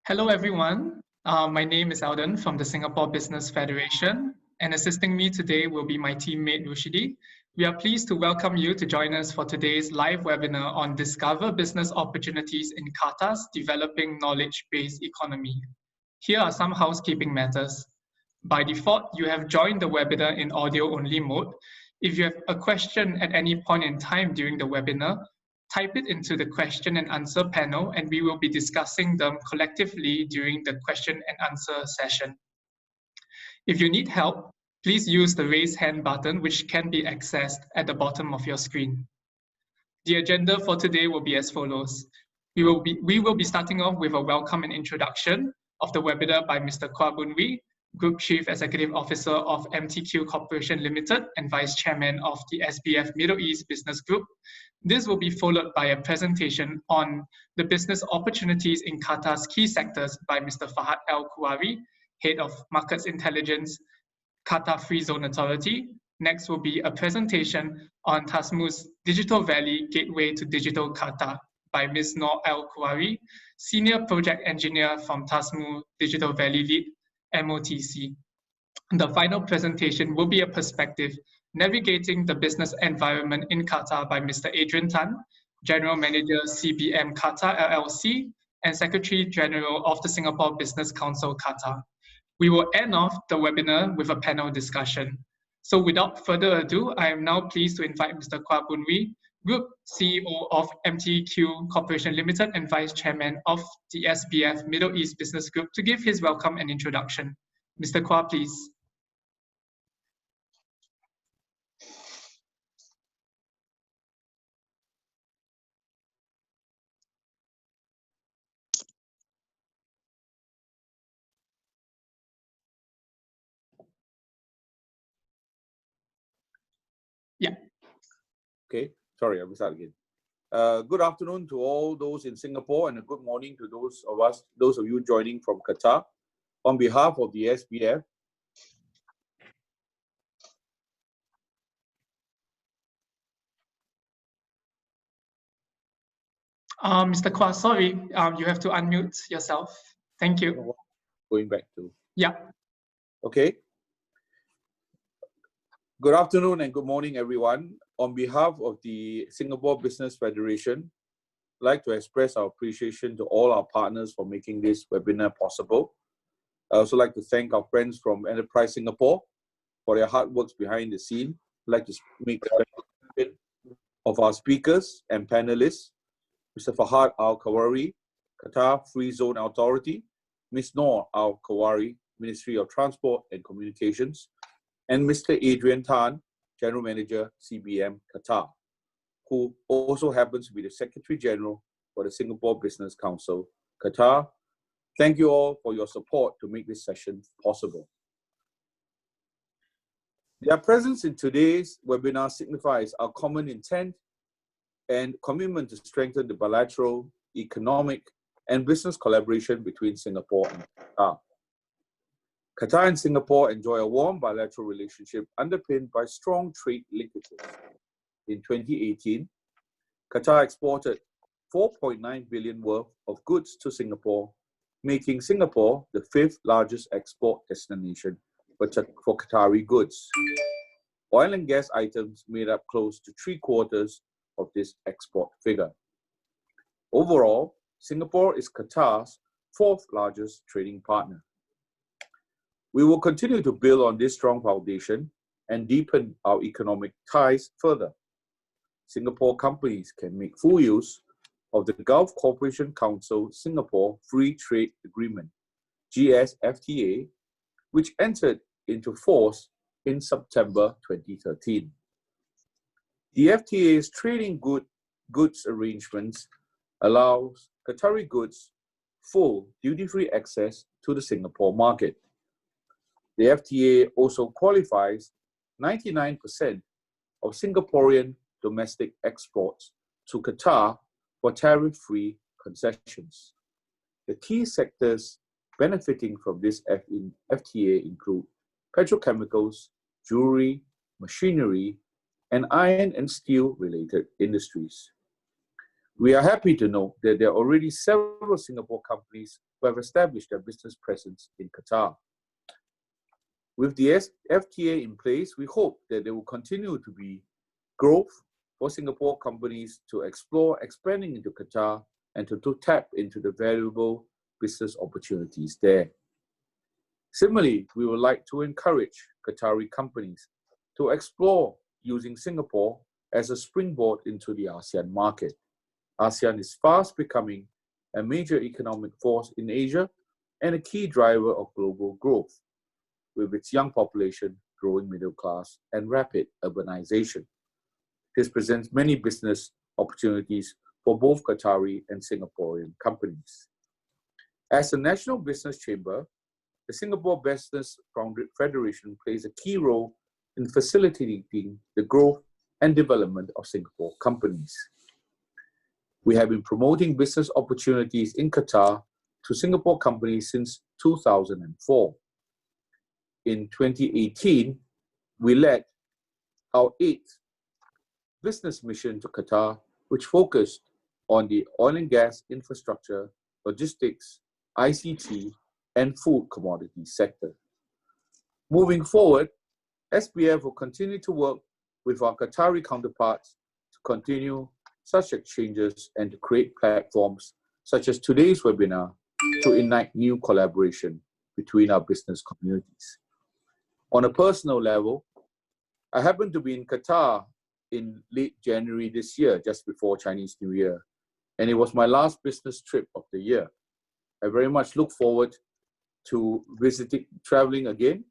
Hello, everyone. My name is Alden from the Singapore Business Federation, and assisting me today will be my teammate Rushidi. We are pleased to welcome you to join us for today's live webinar on Discover Business Opportunities in Qatar's Developing Knowledge-Based Economy. Here are some housekeeping matters. By default, you have joined the webinar in audio-only mode. If you have a question at any point in time during the webinar, type it into the question and answer panel, and we will be discussing them collectively during the question and answer session. If you need help, please use the raise hand button, which can be accessed at the bottom of your screen. The agenda for today will be as follows. We will be starting off with a welcome and introduction of the webinar by Mr. Kwa Boon Wee, Group Chief Executive Officer of MTQ Corporation Limited and Vice Chairman of the SBF Middle East Business Group. This will be followed by a presentation on the business opportunities in Qatar's key sectors by Mr. Fahad Al-Kuwari, Head of Markets Intelligence, Qatar Free Zone Authority. Next will be a presentation on TasmuQA's Digital Valley Gateway to Digital Qatar by Ms. Noor Al-Kuwari, Senior Project Engineer from TasmuQ Digital Valley Lead, MOTC. The final presentation will be a perspective navigating the business environment in Qatar by Mr. Adrian Tan, General Manager CBM Qatar LLC and Secretary General of the Singapore Business Council Qatar. We will end off the webinar with a panel discussion. So without further ado, I am now pleased to invite Mr. Kwa Boon Wee, Group CEO of MTQ Corporation Limited and Vice Chairman of the SBF Middle East Business Group to give his welcome and introduction. Mr. Kwa, please. Yeah. Okay, sorry, I will start again. Good afternoon to all those in Singapore, and a good morning to those of you joining from Qatar. On behalf of the SBF, Mr. Kwa, sorry, you have to unmute yourself. Thank you. Going back to. Yeah. Okay. Good afternoon and good morning, everyone. On behalf of the Singapore Business Federation, I'd like to express our appreciation to all our partners for making this webinar possible. I also like to thank our friends from Enterprise Singapore for their hard work behind the scene. I'd like to make a mention of our speakers and panelists, Mr. Fahad Al-Kuwari, Qatar Free Zone Authority, Ms. Noor Al-Kuwari, Ministry of Transport and Communications, and Mr. Adrian Tan, General Manager, CBM Qatar, who also happens to be the Secretary General for the Singapore Business Council, Qatar. Thank you all for your support to make this session possible. Their presence in today's webinar signifies our common intent and commitment to strengthen the bilateral, economic, and business collaboration between Singapore and Qatar. Qatar and Singapore enjoy a warm bilateral relationship underpinned by strong trade linkages. In 2018, Qatar exported 4.9 billion worth of goods to Singapore, making Singapore the 5th largest export destination for Qatari goods. Oil and gas items made up close to 3/4 of this export figure. Overall, Singapore is Qatar's 4th largest trading partner. We will continue to build on this strong foundation and deepen our economic ties further. Singapore companies can make full use of the Gulf Cooperation Council Singapore Free Trade Agreement, GSFTA, which entered into force in September 2013. The FTA's trading goods arrangements allows Qatari goods full duty-free access to the Singapore market. The FTA also qualifies 99% of Singaporean domestic exports to Qatar for tariff-free concessions. The key sectors benefiting from this FTA include petrochemicals, jewelry, machinery, and iron and steel-related industries. We are happy to know that there are already several Singapore companies who have established their business presence in Qatar. With the FTA in place, we hope that there will continue to be growth for Singapore companies to explore expanding into Qatar and to tap into the valuable business opportunities there. Similarly, we would like to encourage Qatari companies to explore using Singapore as a springboard into the ASEAN market. ASEAN is fast becoming a major economic force in Asia and a key driver of global growth, with its young population, growing middle class, and rapid urbanization. This presents many business opportunities for both Qatari and Singaporean companies. As a national business chamber, the Singapore Business Federation plays a key role in facilitating the growth and development of Singapore companies. We have been promoting business opportunities in Qatar to Singapore companies since 2004. In 2018, we led our 8th business mission to Qatar, which focused on the oil and gas infrastructure, logistics, ICT, and food commodity sector. Moving forward, SBF will continue to work with our Qatari counterparts to continue such exchanges and to create platforms such as today's webinar to ignite new collaboration between our business communities. On a personal level, I happened to be in Qatar in late January this year, just before Chinese New Year, and it was my last business trip of the year. I very much look forward to traveling again,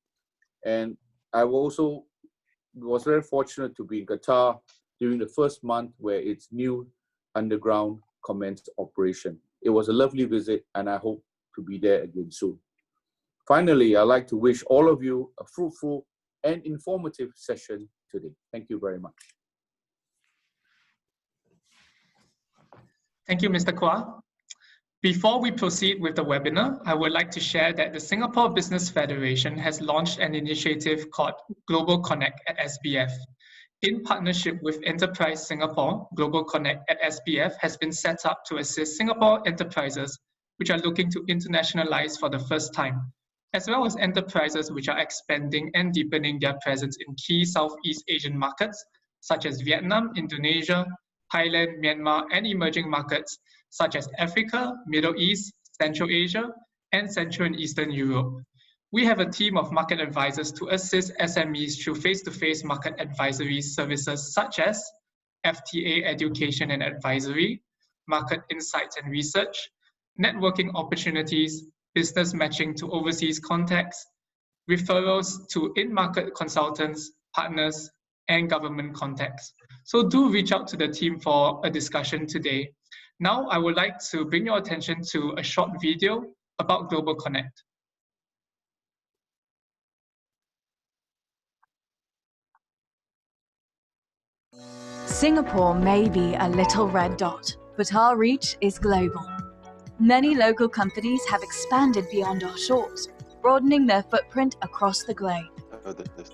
and I also was very fortunate to be in Qatar during the first month where its new underground commenced operation. It was a lovely visit, and I hope to be there again soon. Finally, I'd like to wish all of you a fruitful and informative session today. Thank you very much. Thank you, Mr. Kua. Before we proceed with the webinar, I would like to share that the Singapore Business Federation has launched an initiative called Global Connect at SBF. In partnership with Enterprise Singapore, Global Connect at SBF has been set up to assist Singapore enterprises which are looking to internationalize for the first time, as well as enterprises which are expanding and deepening their presence in key Southeast Asian markets, such as Vietnam, Indonesia, Thailand, Myanmar, and emerging markets such as Africa, Middle East, Central Asia, and Central and Eastern Europe. We have a team of market advisors to assist SMEs through face-to-face market advisory services such as FTA education and advisory, market insights and research, networking opportunities, business matching to overseas contacts, referrals to in-market consultants, partners, and government contacts. So do reach out to the team for a discussion today. Now, I would like to bring your attention to a short video about Global Connect. Singapore may be a little red dot, but our reach is global. Many local companies have expanded beyond our shores, broadening their footprint across the globe.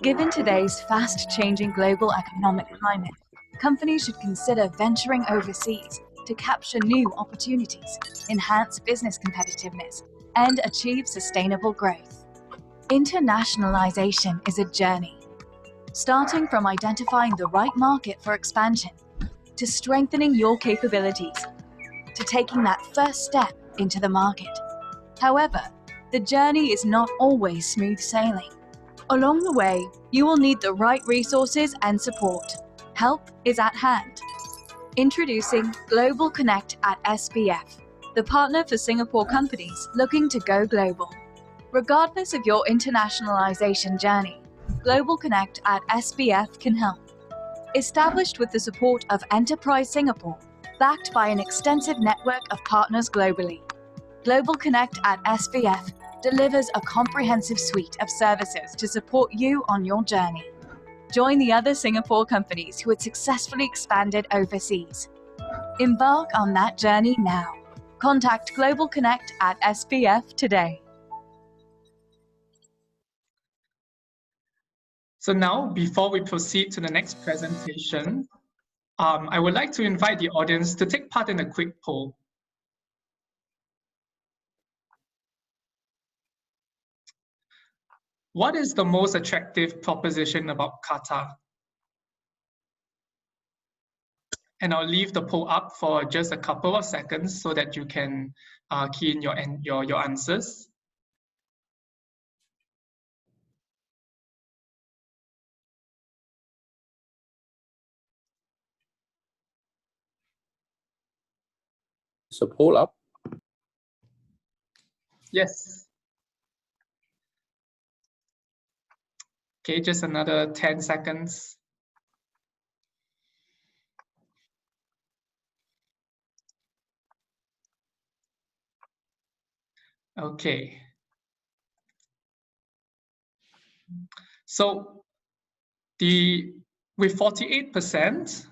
Given today's fast-changing global economic climate, companies should consider venturing overseas to capture new opportunities, enhance business competitiveness, and achieve sustainable growth. Internationalization is a journey, starting from identifying the right market for expansion, to strengthening your capabilities, to taking that first step into the market. However, the journey is not always smooth sailing. Along the way, you will need the right resources and support. Help is at hand. Introducing Global Connect at SBF, the partner for Singapore companies looking to go global. Regardless of your internationalization journey, Global Connect at SBF can help. Established with the support of Enterprise Singapore, backed by an extensive network of partners globally, Global Connect at SBF delivers a comprehensive suite of services to support you on your journey. Join the other Singapore companies who had successfully expanded overseas. Embark on that journey now. Contact Global Connect at SBF today. So now, before we proceed to the next presentation, I would like to invite the audience to take part in a quick poll. What is the most attractive proposition about Qatar? And I'll leave the poll up for just a couple of seconds so that you can key in your answers. So poll up. Yes. Okay, just another 10 seconds. Okay. So with 48%,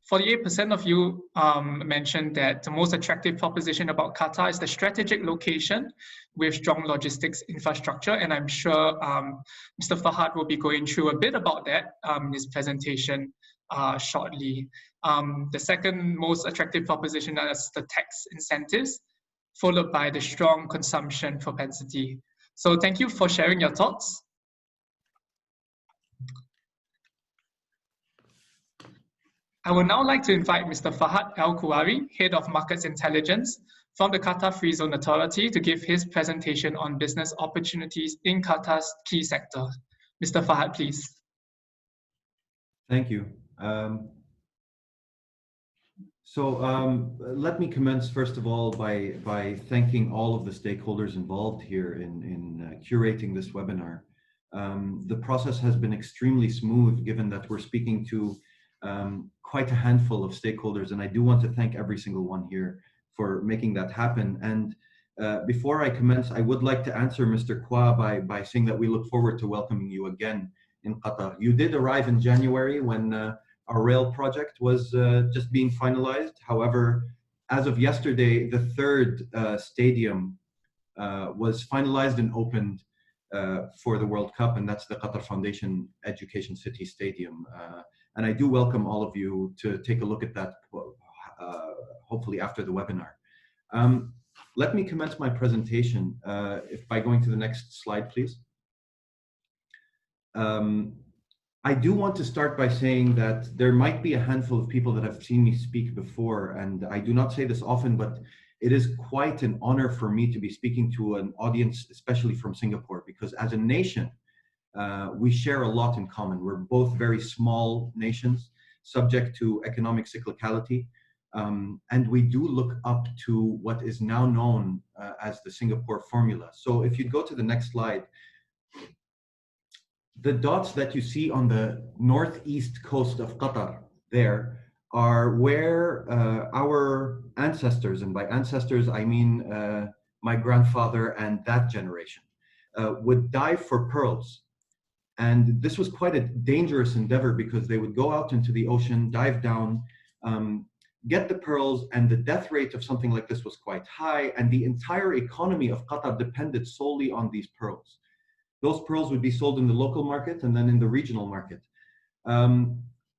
48% of you mentioned that the most attractive proposition about Qatar is the strategic location with strong logistics infrastructure. And I'm sure Mr. Fahad will be going through a bit about that in his presentation shortly. The second most attractive proposition is the tax incentives, followed by the strong consumption propensity. So thank you for sharing your thoughts. I would now like to invite Mr. Fahad Al-Kuwari, Head of Markets Intelligence from the Qatar Free Zone Authority, to give his presentation on business opportunities in Qatar's key sector. Mr. Fahad, please. Thank you. Let me commence first of all by thanking all of the stakeholders involved here in curating this webinar. The process has been extremely smooth, given that we're speaking to quite a handful of stakeholders, and I do want to thank every single one here for making that happen. And before I commence, I would like to answer Mr. Qua by saying that we look forward to welcoming you again in Qatar. You did arrive in January when our rail project was just being finalized. However, as of yesterday, the third stadium was finalized and opened for the World Cup, and that's the Qatar Foundation Education City Stadium. And I do welcome all of you to take a look at that, hopefully after the webinar. Let me commence my presentation by going to the next slide, please. I do want to start by saying that there might be a handful of people that have seen me speak before, and I do not say this often, but it is quite an honor for me to be speaking to an audience, especially from Singapore, because as a nation, we share a lot in common. We're both very small nations, subject to economic cyclicality, and we do look up to what is now known as the Singapore formula. So if you go to the next slide, the dots that you see on the northeast coast of Qatar there are where our ancestors, and by ancestors I mean my grandfather and that generation, would dive for pearls. And this was quite a dangerous endeavor because they would go out into the ocean, dive down, get the pearls, and the death rate of something like this was quite high, and the entire economy of Qatar depended solely on these pearls. Those pearls would be sold in the local market and then in the regional market.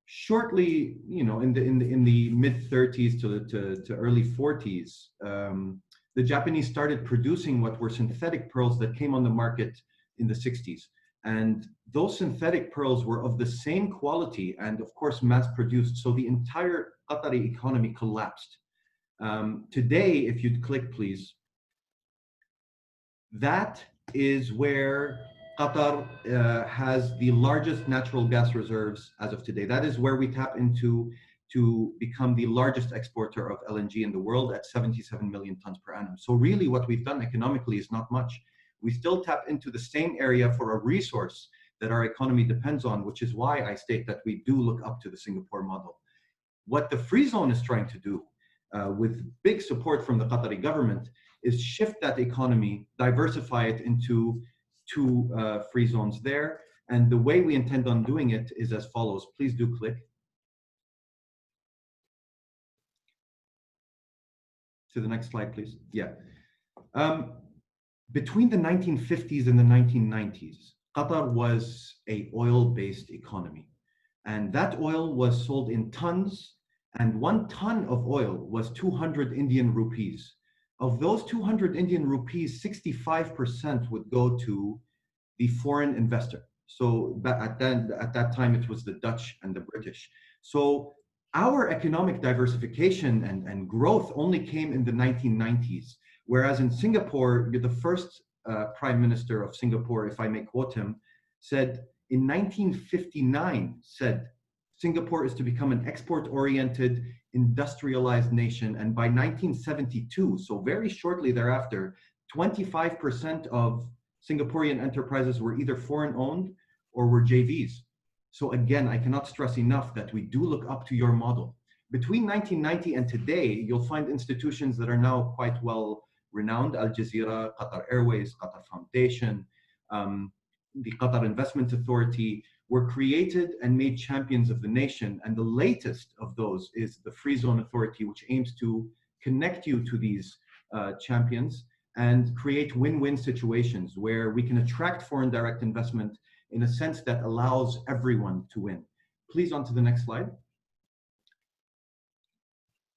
Shortly, in the mid-30s to early 40s, the Japanese started producing what were synthetic pearls that came on the market in the 60s. And those synthetic pearls were of the same quality and, of course, mass-produced. So the entire Qatari economy collapsed. Today, if you'd click, please, that is where Qatar has the largest natural gas reserves as of today. That is where we tap into to become the largest exporter of LNG in the world at 77 million tons per annum. So really what we've done economically is not much. We still tap into the same area for a resource that our economy depends on, which is why I state that we do look up to the Singapore model. What the Free Zone is trying to do, with big support from the Qatari government, is shift that economy, diversify it into two free zones there. And the way we intend on doing it is as follows. Please do click. To the next slide, please. Yeah. Between the 1950s and the 1990s, Qatar was an oil-based economy. And that oil was sold in tons, and 1 ton of oil was 200 Indian rupees. Of those 200 Indian rupees, 65% would go to the foreign investor. So at that time, it was the Dutch and the British. So our economic diversification and growth only came in the 1990s, whereas in Singapore, the first Prime Minister of Singapore, if I may quote him, said in 1959, said Singapore is to become an export-oriented, industrialized nation. And by 1972, so very shortly thereafter, 25% of Singaporean enterprises were either foreign-owned or were JVs. So again, I cannot stress enough that we do look up to your model. Between 1990 and today, you'll find institutions that are now quite well renowned: Al Jazeera, Qatar Airways, Qatar Foundation, the Qatar Investment Authority, were created and made champions of the nation. And the latest of those is the Free Zone Authority, which aims to connect you to these champions and create win-win situations where we can attract foreign direct investment in a sense that allows everyone to win. Please, on to the next slide.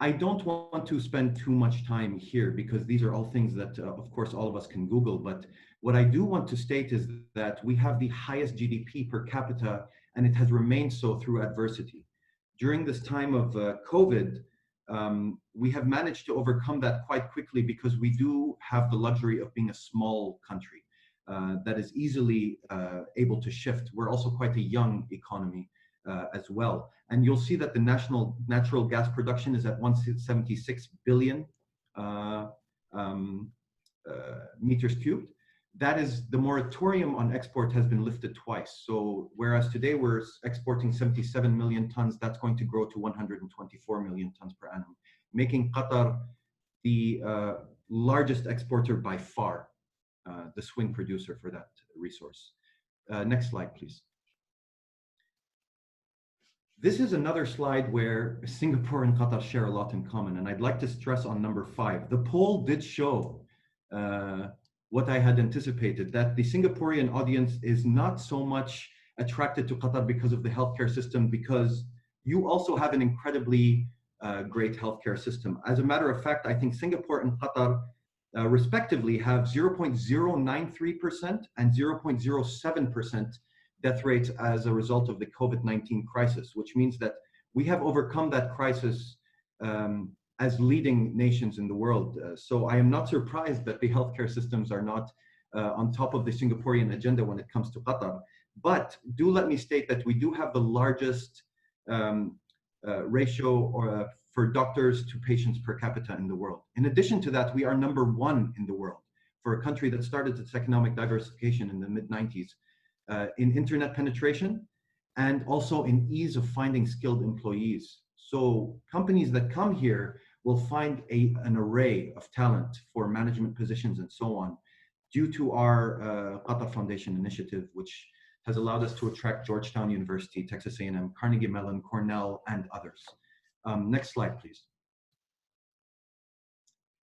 I don't want to spend too much time here because these are all things that, of course, all of us can Google. But what I do want to state is that we have the highest GDP per capita, and it has remained so through adversity. During this time of COVID, we have managed to overcome that quite quickly because we do have the luxury of being a small country that is easily able to shift. We're also quite a young economy as well. And you'll see that the national natural gas production is at 176 billion meters cubed. That is, the moratorium on export has been lifted twice. So whereas today we're exporting 77 million tons, that's going to grow to 124 million tons per annum, making Qatar the largest exporter by far, the swing producer for that resource. Next slide, please. This is another slide where Singapore and Qatar share a lot in common, and I'd like to stress on number 5. The poll did show what I had anticipated, that the Singaporean audience is not so much attracted to Qatar because of the healthcare system, because you also have an incredibly great healthcare system. As a matter of fact, I think Singapore and Qatar respectively have 0.093% and 0.07% death rates as a result of the COVID-19 crisis, which means that we have overcome that crisis as leading nations in the world. So I am not surprised that the healthcare systems are not on top of the Singaporean agenda when it comes to Qatar. But do let me state that we do have the largest ratio for doctors to patients per capita in the world. In addition to that, we are number 1 in the world for a country that started its economic diversification in the mid-90s. In internet penetration and also in ease of finding skilled employees. So companies that come here will find an array of talent for management positions and so on due to our Qatar Foundation initiative, which has allowed us to attract Georgetown University, Texas A&M, Carnegie Mellon, Cornell, and others. Next slide, please.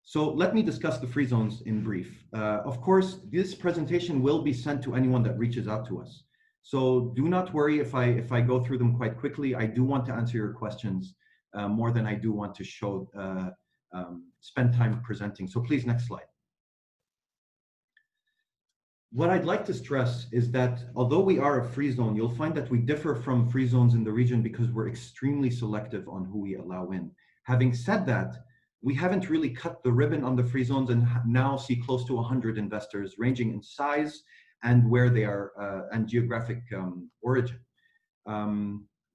So let me discuss the free zones in brief. Of course, this presentation will be sent to anyone that reaches out to us. So do not worry if I go through them quite quickly. I do want to answer your questions more than I do want to spend time presenting. So please, next slide. What I'd like to stress is that although we are a free zone, you'll find that we differ from free zones in the region because we're extremely selective on who we allow in. Having said that, we haven't really cut the ribbon on the free zones and now see close to 100 investors ranging in size and where they are and geographic origin.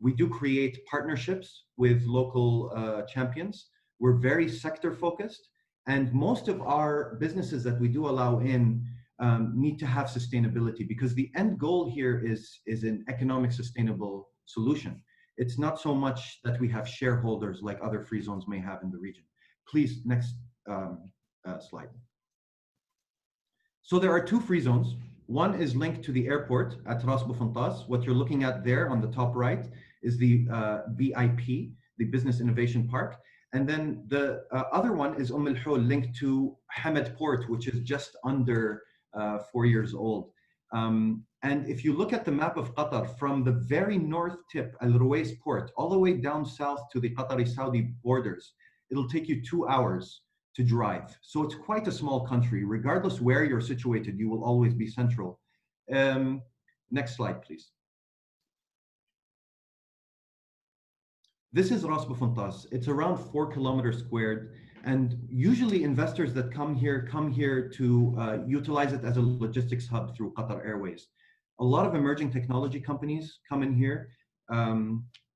We do create partnerships with local champions. We're very sector focused, and most of our businesses that we do allow in need to have sustainability, because the end goal here is an economic sustainable solution. It's not so much that we have shareholders like other free zones may have in the region. Please, next slide. So there are 2 free zones. One is linked to the airport at Ras Bufantas. What you're looking at there on the top right is the BIP, the Business Innovation Park. And then the other one is Al Hol, linked to Hamad Port, which is just under 4 years old. And if you look at the map of Qatar, from the very north tip, Al Ruwais Port, all the way down south to the Qatari-Saudi borders, it'll take you 2 hours to drive. So it's quite a small country. Regardless where you're situated, you will always be central. Next slide, please. This is Ras Bufontas. It's around 4 kilometers squared. And usually investors that come here to utilize it as a logistics hub through Qatar Airways. A lot of emerging technology companies come in here.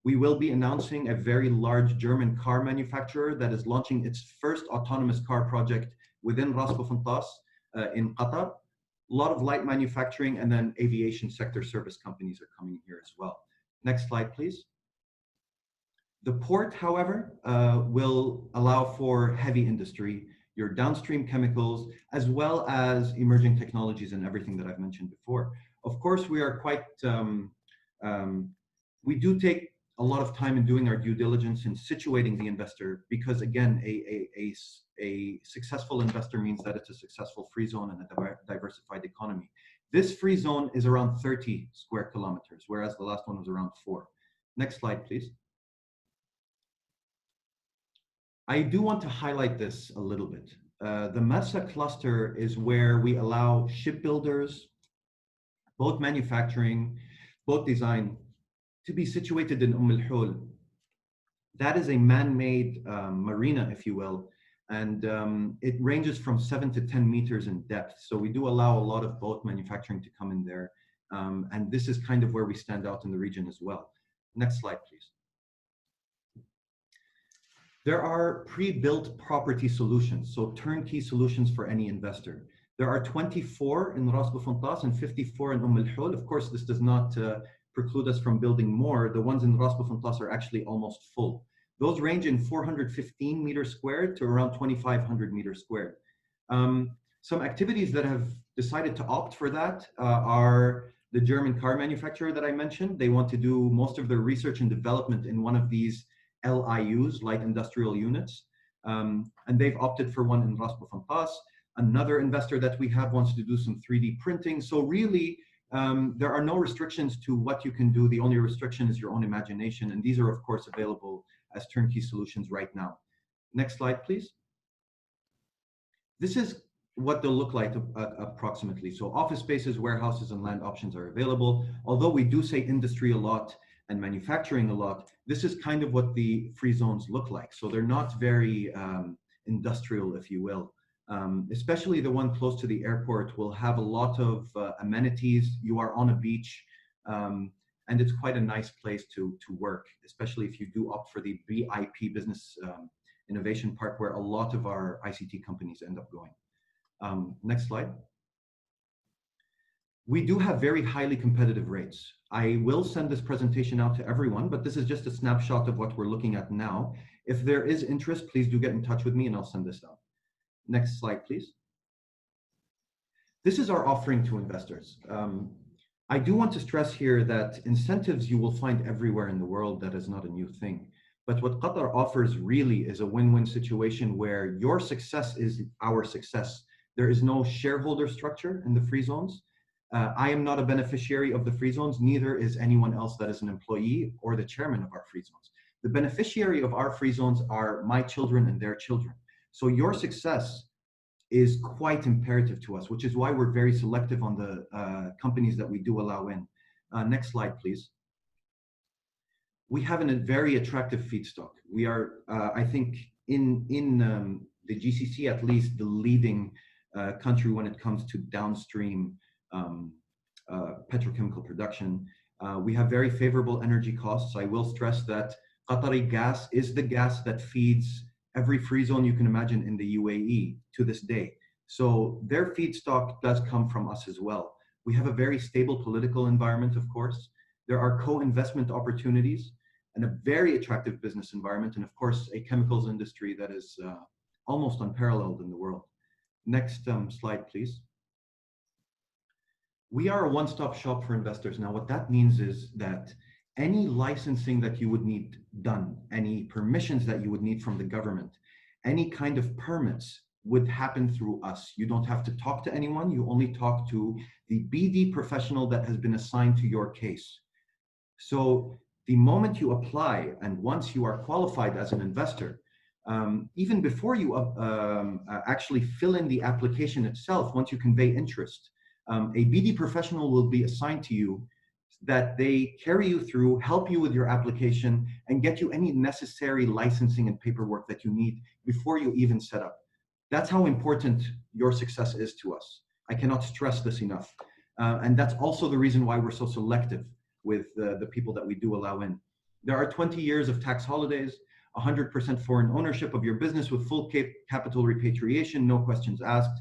We will be announcing a very large German car manufacturer that is launching its first autonomous car project within Ras Bufontas in Qatar. A lot of light manufacturing and then aviation sector service companies are coming here as well. Next slide, please. The port, however, will allow for heavy industry, your downstream chemicals, as well as emerging technologies and everything that I've mentioned before. Of course, we are quite, we do take a lot of time in doing our due diligence in situating the investor, because again, a successful investor means that it's a successful free zone and a diversified economy. This free zone is around 30 square kilometers, whereas the last one was around 4. Next slide, please. I do want to highlight this a little bit. The Marsa cluster is where we allow shipbuilders, boat manufacturing, boat design, to be situated in Al Hol. That is a man-made marina, if you will, and it ranges from 7 to 10 meters in depth. So we do allow a lot of boat manufacturing to come in there. And this is kind of where we stand out in the region as well. Next slide, please. There are pre-built property solutions, so turnkey solutions for any investor. There are 24 in Ras Bufontas and 54 in Al Hol. Of course, this does not preclude us from building more. The ones in Ras Bufontas are actually almost full. Those range in 415 meters squared to around 2,500 meters squared. Some activities that have decided to opt for that are the German car manufacturer that I mentioned. They want to do most of their research and development in one of these LIUs, light industrial units, and they've opted for one in Ras Bufontas. Another investor that we have wants to do some 3D printing. So really, there are no restrictions to what you can do. The only restriction is your own imagination, and these are of course available as turnkey solutions right now. Next slide, please. This is what they'll look like approximately. So office spaces, warehouses, and land options are available. Although we do say industry a lot and manufacturing a lot, this is kind of what the free zones look like. So they're not very industrial, if you will. Especially the one close to the airport will have a lot of amenities. You are on a beach, and it's quite a nice place to work, especially if you do opt for the BIP business innovation park, where a lot of our ICT companies end up going. Next slide. We do have very highly competitive rates. I will send this presentation out to everyone, but this is just a snapshot of what we're looking at now. If there is interest, please do get in touch with me and I'll send this out. Next slide, please. This is our offering to investors. I do want to stress here that incentives you will find everywhere in the world. That is not a new thing. But what Qatar offers really is a win-win situation where your success is our success. There is no shareholder structure in the free zones. I am not a beneficiary of the free zones, neither is anyone else that is an employee or the chairman of our free zones. The beneficiary of our free zones are my children and their children. So your success is quite imperative to us, which is why we're very selective on the companies that we do allow in. Next slide, please. We have a very attractive feedstock. We are, I think, in the GCC at least, the leading country when it comes to downstream petrochemical production. We have very favorable energy costs. I will stress that Qatari gas is the gas that feeds every free zone you can imagine in the UAE to this day. So their feedstock does come from us as well. We have a very stable political environment, of course. There are co-investment opportunities and a very attractive business environment, and of course, a chemicals industry that is almost unparalleled in the world. Next slide, please. We are a one-stop shop for investors. Now, what that means is that any licensing that you would need done, any permissions that you would need from the government, any kind of permits would happen through us. You don't have to talk to anyone. You only talk to the BD professional that has been assigned to your case. So the moment you apply and once you are qualified as an investor, even before you actually fill in the application itself, once you convey interest, A BD professional will be assigned to you that they carry you through, help you with your application, and get you any necessary licensing and paperwork that you need before you even set up. That's how important your success is to us. I cannot stress this enough. And that's also the reason why we're so selective with the people that we do allow in. There are 20 years of tax holidays, 100% foreign ownership of your business with full capital repatriation, no questions asked.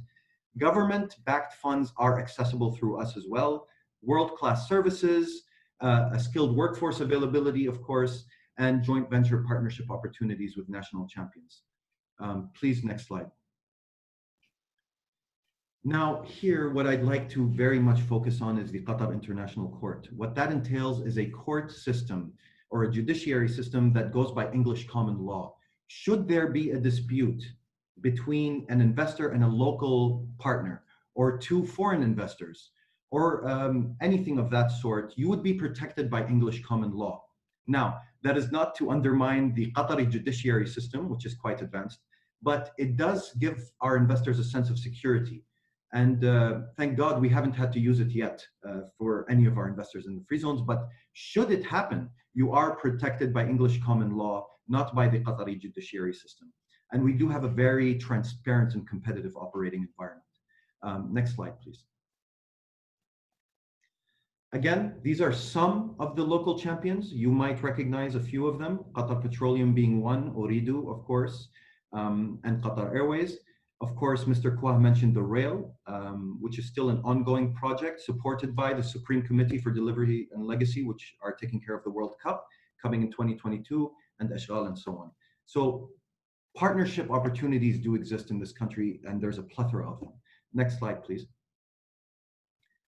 Government-backed funds are accessible through us as well. World-class services, a skilled workforce availability, of course, and joint venture partnership opportunities with national champions. Please, next slide. Now here, what I'd like to very much focus on is the Qatar International Court. What that entails is a court system or a judiciary system that goes by English common law. Should there be a dispute between an investor and a local partner, or two foreign investors, or anything of that sort, you would be protected by English common law. Now, that is not to undermine the Qatari judiciary system, which is quite advanced, but it does give our investors a sense of security. And thank God we haven't had to use it yet for any of our investors in the free zones, but should it happen, you are protected by English common law, not by the Qatari judiciary system. And we do have a very transparent and competitive operating environment. Next slide, please. Again, these are some of the local champions. You might recognize a few of them, Qatar Petroleum being one, Ooredoo, of course, and Qatar Airways. Of course, Mr. Kwah mentioned the rail, which is still an ongoing project supported by the Supreme Committee for Delivery and Legacy, which are taking care of the World Cup coming in 2022, and Ashghal and so on. So partnership opportunities do exist in this country, and there's a plethora of them. Next slide, please.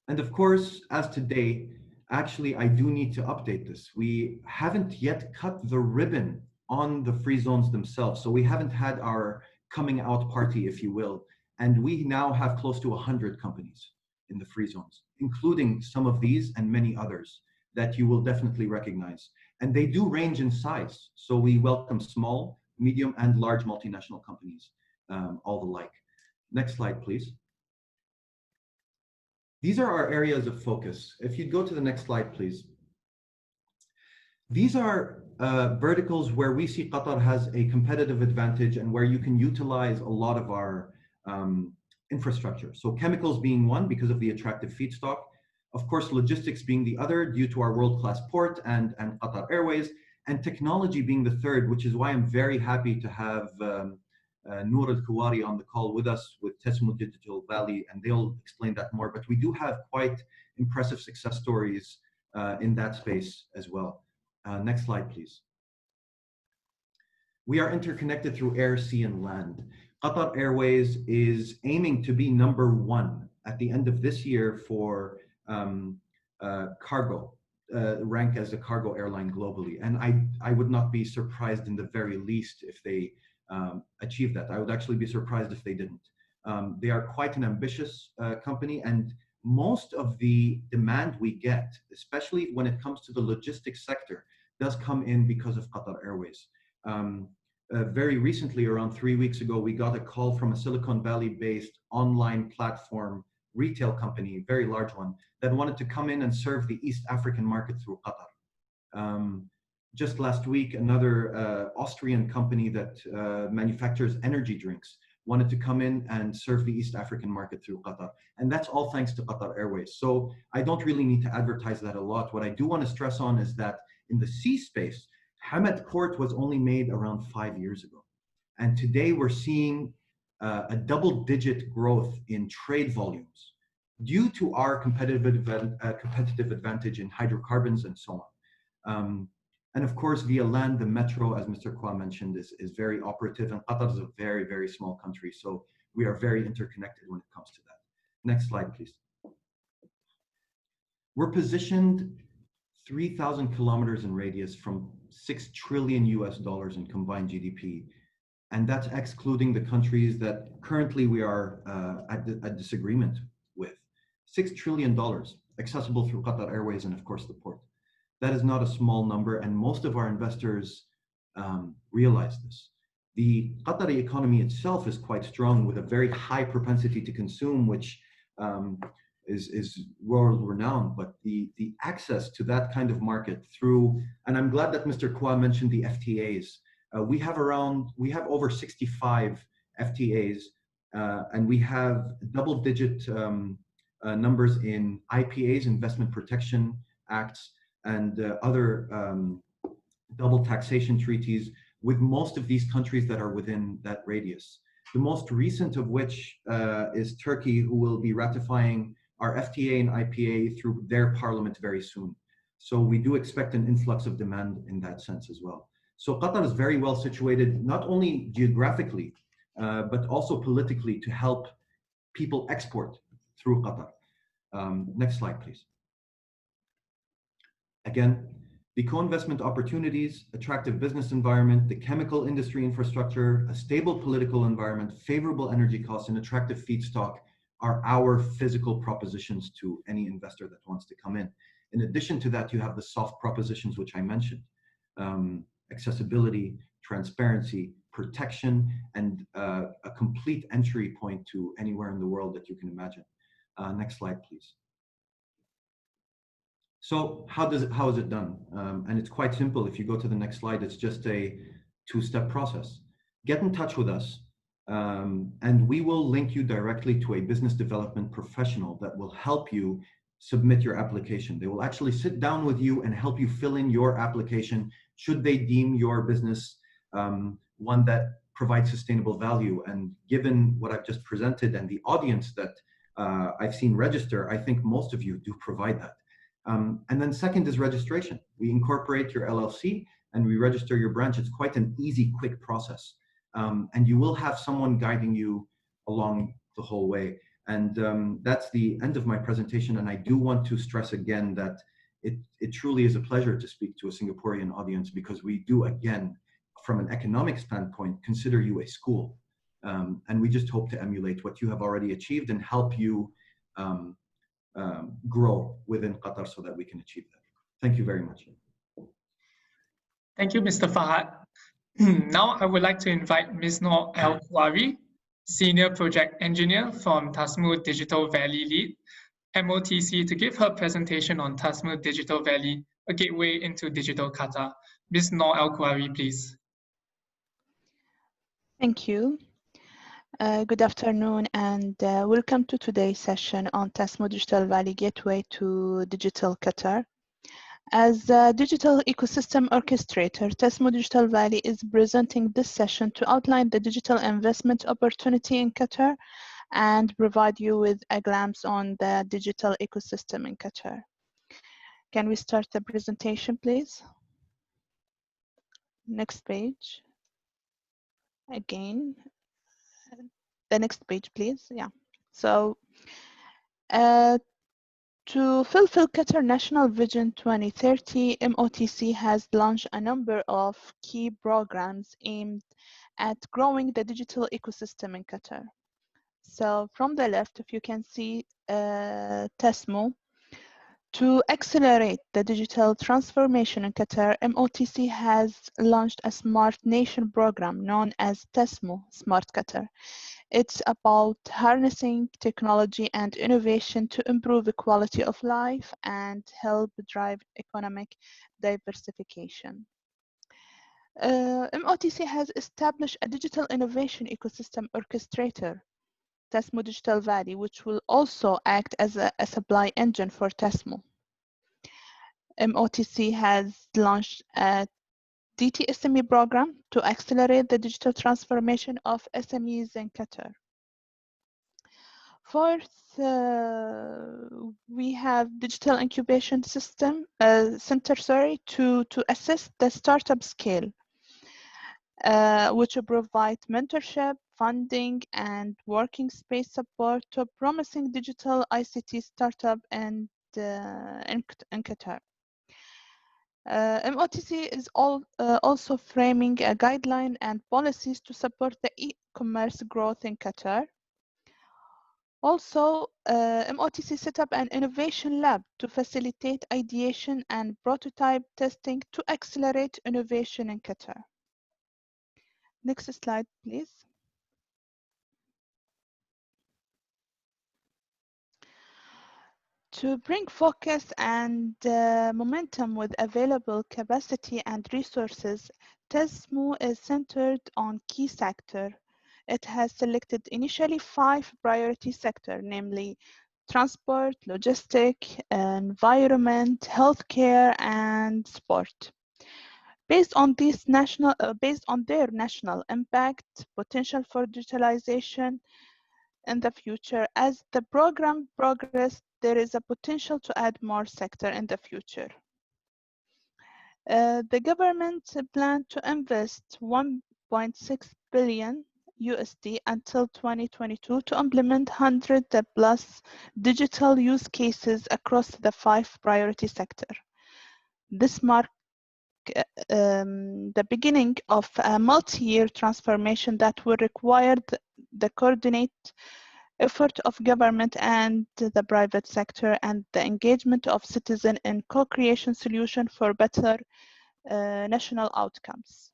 And of course, as today, actually, I do need to update this. We haven't yet cut the ribbon on the free zones themselves. So we haven't had our coming out party, if you will. And we now have close to 100 companies in the free zones, including some of these and many others that you will definitely recognize. And they do range in size. So we welcome small, medium, and large multinational companies, all the like. Next slide, please. These are our areas of focus. If you'd go to the next slide, please. These are verticals where we see Qatar has a competitive advantage and where you can utilize a lot of our infrastructure. So chemicals being one because of the attractive feedstock. Of course, logistics being the other due to our world-class port and Qatar Airways. And technology being the third, which is why I'm very happy to have Noor Al-Kuwari on the call with us with Tasmu Digital Valley, and they'll explain that more. But we do have quite impressive success stories in that space as well. Next slide, please. We are interconnected through air, sea, and land. Qatar Airways is aiming to be #1 at the end of this year for cargo, rank as a cargo airline globally. And I would not be surprised in the very least if they achieve that. I would actually be surprised if they didn't. They are quite an ambitious company, and most of the demand we get, especially when it comes to the logistics sector, does come in because of Qatar Airways. Very recently, around 3 weeks ago, we got a call from a Silicon Valley-based online platform retail company, very large one, that wanted to come in and serve the East African market through Qatar. Just last week, another Austrian company that manufactures energy drinks wanted to come in and serve the East African market through Qatar. And that's all thanks to Qatar Airways. So I don't really need to advertise that a lot. What I do want to stress on is that in the sea space, Hamad Port was only made around 5 years ago. And today we're seeing a double-digit growth in trade volumes due to our competitive advantage in hydrocarbons and so on. And of course, via land, the metro, as Mr. Kwah mentioned, is very operative. And Qatar is a very, very small country. So we are very interconnected when it comes to that. Next slide, please. We're positioned 3,000 kilometers in radius from $6 trillion in combined GDP. And that's excluding the countries that currently we are at disagreement with. $6 trillion accessible through Qatar Airways and of course the port. That is not a small number, and most of our investors realize this. The Qatari economy itself is quite strong with a very high propensity to consume, which is world renowned, but the access to that kind of market through, and I'm glad that Mr. Kwa mentioned the FTAs. We have over 65 FTAs, and we have double-digit numbers in IPAs, Investment Protection Acts, and other double taxation treaties with most of these countries that are within that radius. The most recent of which is Turkey, who will be ratifying our FTA and IPA through their parliament very soon. So we do expect an influx of demand in that sense as well. So Qatar is very well situated, not only geographically, but also politically, to help people export through Qatar. Next slide, please. Again, the co-investment opportunities, attractive business environment, the chemical industry infrastructure, a stable political environment, favorable energy costs, and attractive feedstock are our physical propositions to any investor that wants to come in. In addition to that, you have the soft propositions, which I mentioned. Accessibility, transparency, protection, and a complete entry point to anywhere in the world that you can imagine. Next slide, please. So how is it done? And it's quite simple. If you go to the next slide, it's just a two-step process. Get in touch with us, and we will link you directly to a business development professional that will help you submit your application. They will actually sit down with you and help you fill in your application should they deem your business one that provides sustainable value. And given what I've just presented and the audience that I've seen register, I think most of you do provide that. And then second is registration. We incorporate your LLC and we register your branch. It's quite an easy, quick process. And you will have someone guiding you along the whole way. And that's the end of my presentation. And I do want to stress again that it truly is a pleasure to speak to a Singaporean audience, because we do, again, from an economic standpoint, consider you a school. And we just hope to emulate what you have already achieved and help you grow within Qatar so that we can achieve that. Thank you very much. Thank you, Mr. Fahad. Now I would like to invite Ms. Noor Al-Khwari, Senior Project Engineer from TasmuQA Digital Valley Lead, MOTC, to give her presentation on TasmuQA Digital Valley, a gateway into digital Qatar. Ms. Noor Al-Khwari, please. Thank you. Good afternoon and welcome to today's session on TasmuQA Digital Valley Gateway to Digital Qatar. As a digital ecosystem orchestrator, TasmuQA Digital Valley is presenting this session to outline the digital investment opportunity in Qatar and provide you with a glimpse on the digital ecosystem in Qatar. Can we start the presentation, please? Next page. Again. The next page, please. Yeah. So, to fulfill Qatar National Vision 2030, MOTC has launched a number of key programs aimed at growing the digital ecosystem in Qatar. So, from the left, if you can see TasmuQA, to accelerate the digital transformation in Qatar, MOTC has launched a Smart Nation program known as TasmuQA Smart Qatar. It's about harnessing technology and innovation to improve the quality of life and help drive economic diversification. MOTC has established a digital innovation ecosystem orchestrator, TasmuQA Digital Valley, which will also act as a supply engine for TasmuQA. MOTC has launched a DTSME program to accelerate the digital transformation of SMEs in Qatar. Fourth, we have digital incubation center to assist the startup scale, which will provide mentorship, funding, and working space support to promising digital ICT startup in Qatar. MOTC is also framing a guideline and policies to support the e-commerce growth in Qatar. Also, MOTC set up an innovation lab to facilitate ideation and prototype testing to accelerate innovation in Qatar. Next slide, please. To bring focus and momentum with available capacity and resources, TasmuQA is centered on key sectors. It has selected initially 5 priority sectors, namely transport, logistics, environment, healthcare, and sport. Based on their national impact, potential for digitalization in the future, as the program progresses, there is a potential to add more sector in the future. The government plans to invest 1.6 billion USD until 2022 to implement 100 plus digital use cases across the 5 priority sectors. This marks the beginning of a multi-year transformation that will require the coordinate effort of government and the private sector and the engagement of citizens in co-creation solutions for better national outcomes.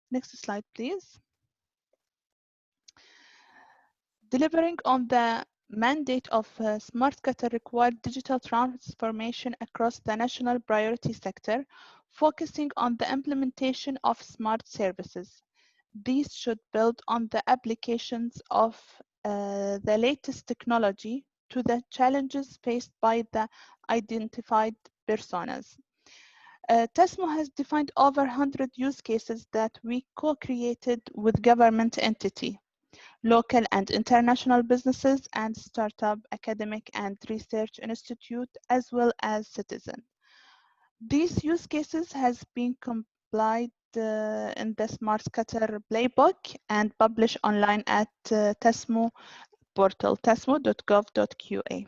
Next slide, please. Delivering on the mandate of Smart Qatar required digital transformation across the national priority sector, focusing on the implementation of smart services. These should build on the applications of the latest technology to the challenges faced by the identified personas. TasmuQA has defined over 100 use cases that we co-created with government entity, local and international businesses, and startup, academic, and research institute, as well as citizens. These use cases has been compiled in the Smart Qatar playbook and published online at TasmuQA portal, tasmu.gov.qa.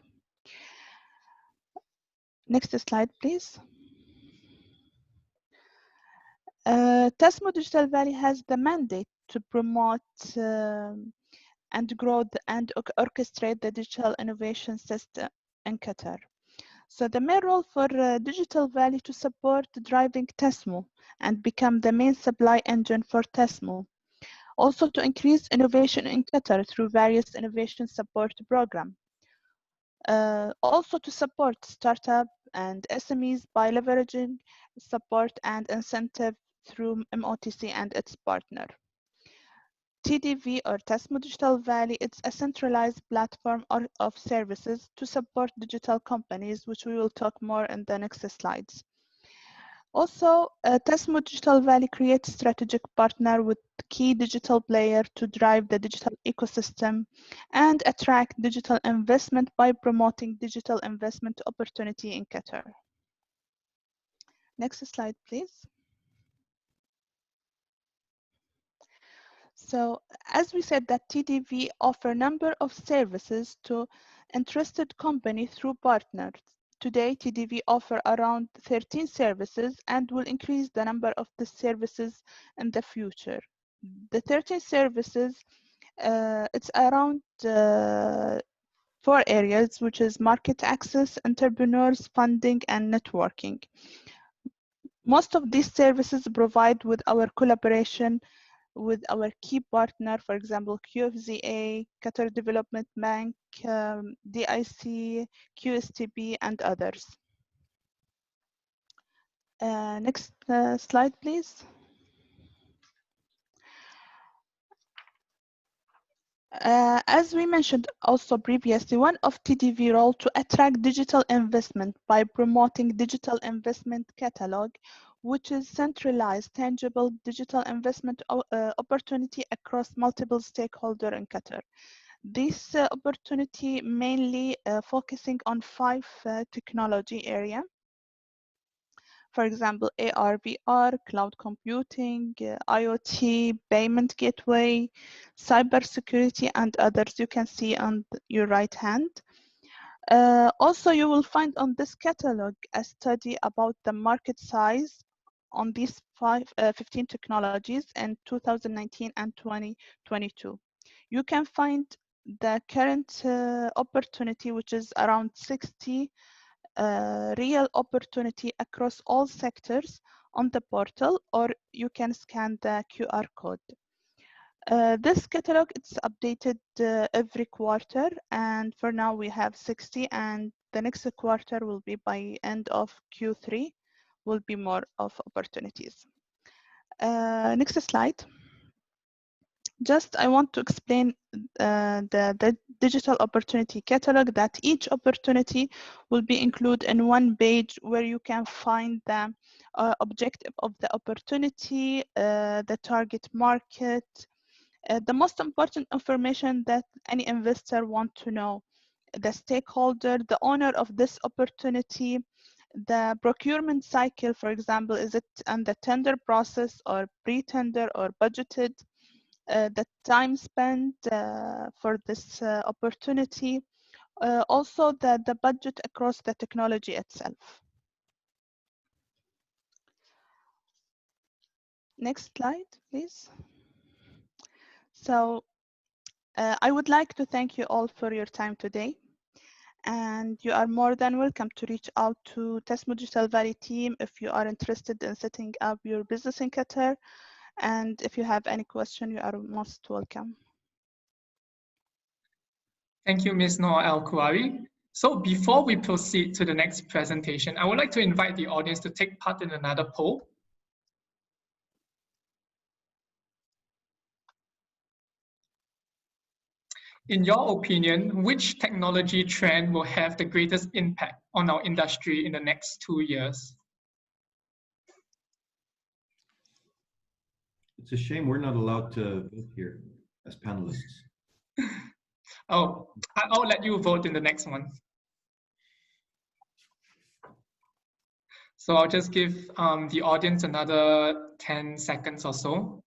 Next slide, please. TasmuQA Digital Valley has the mandate to promote and grow and orchestrate the digital innovation system in Qatar. So the main role for Digital Valley to support driving TasmuQA and become the main supply engine for TasmuQA. Also to increase innovation in Qatar through various innovation support programs. Also to support startup and SMEs by leveraging support and incentive through MOTC and its partner. TDV or TasmuQA Digital Valley, it's a centralized platform of services to support digital companies, which we will talk more in the next slides. Also, TasmuQA Digital Valley creates strategic partner with key digital players to drive the digital ecosystem and attract digital investment by promoting digital investment opportunity in Qatar. Next slide, please. So, as we said that TDV offer a number of services to interested companies through partners. Today, TDV offer around 13 services and will increase the number of the services in the future. The 13 services, it's around 4 areas, which is market access, entrepreneurs, funding, and networking. Most of these services provide with our collaboration with our key partner, for example, QFZA, Qatar Development Bank, DIC, QSTB, and others. Next slide, please. As we mentioned also previously, one of TDV role to attract digital investment by promoting digital investment catalog, which is centralized, tangible digital investment opportunity across multiple stakeholders in Qatar. This opportunity mainly focusing on 5 technology areas. For example, AR, VR, cloud computing, IoT, payment gateway, cybersecurity, and others you can see on your right hand. Also, you will find on this catalog a study about the market size on these 15 technologies in 2019 and 2022. You can find the current opportunity, which is around 60 real opportunity across all sectors on the portal, or you can scan the QR code. This catalog, it's updated every quarter, and for now we have 60, and the next quarter will be by end of Q3, will be more of opportunities. Next slide. Just I want to explain the digital opportunity catalog, that each opportunity will be included in one page where you can find the objective of the opportunity, the target market, the most important information that any investor want to know, the stakeholder, the owner of this opportunity, the procurement cycle, for example, is it on the tender process or pre-tender or budgeted, the time spent for this opportunity, also the budget across the technology itself. Next slide, please. So I would like to thank you all for your time today. And you are more than welcome to reach out to Tasmu Digital Valley team if you are interested in setting up your business in Qatar. And if you have any question, you are most welcome. Thank you, Ms. Noor Al-Kuwari. So before we proceed to the next presentation, I would like to invite the audience to take part in another poll. In your opinion, which technology trend will have the greatest impact on our industry in the next 2 years? It's a shame we're not allowed to vote here as panelists. Oh, I'll let you vote in the next one. So I'll just give the audience another 10 seconds or so.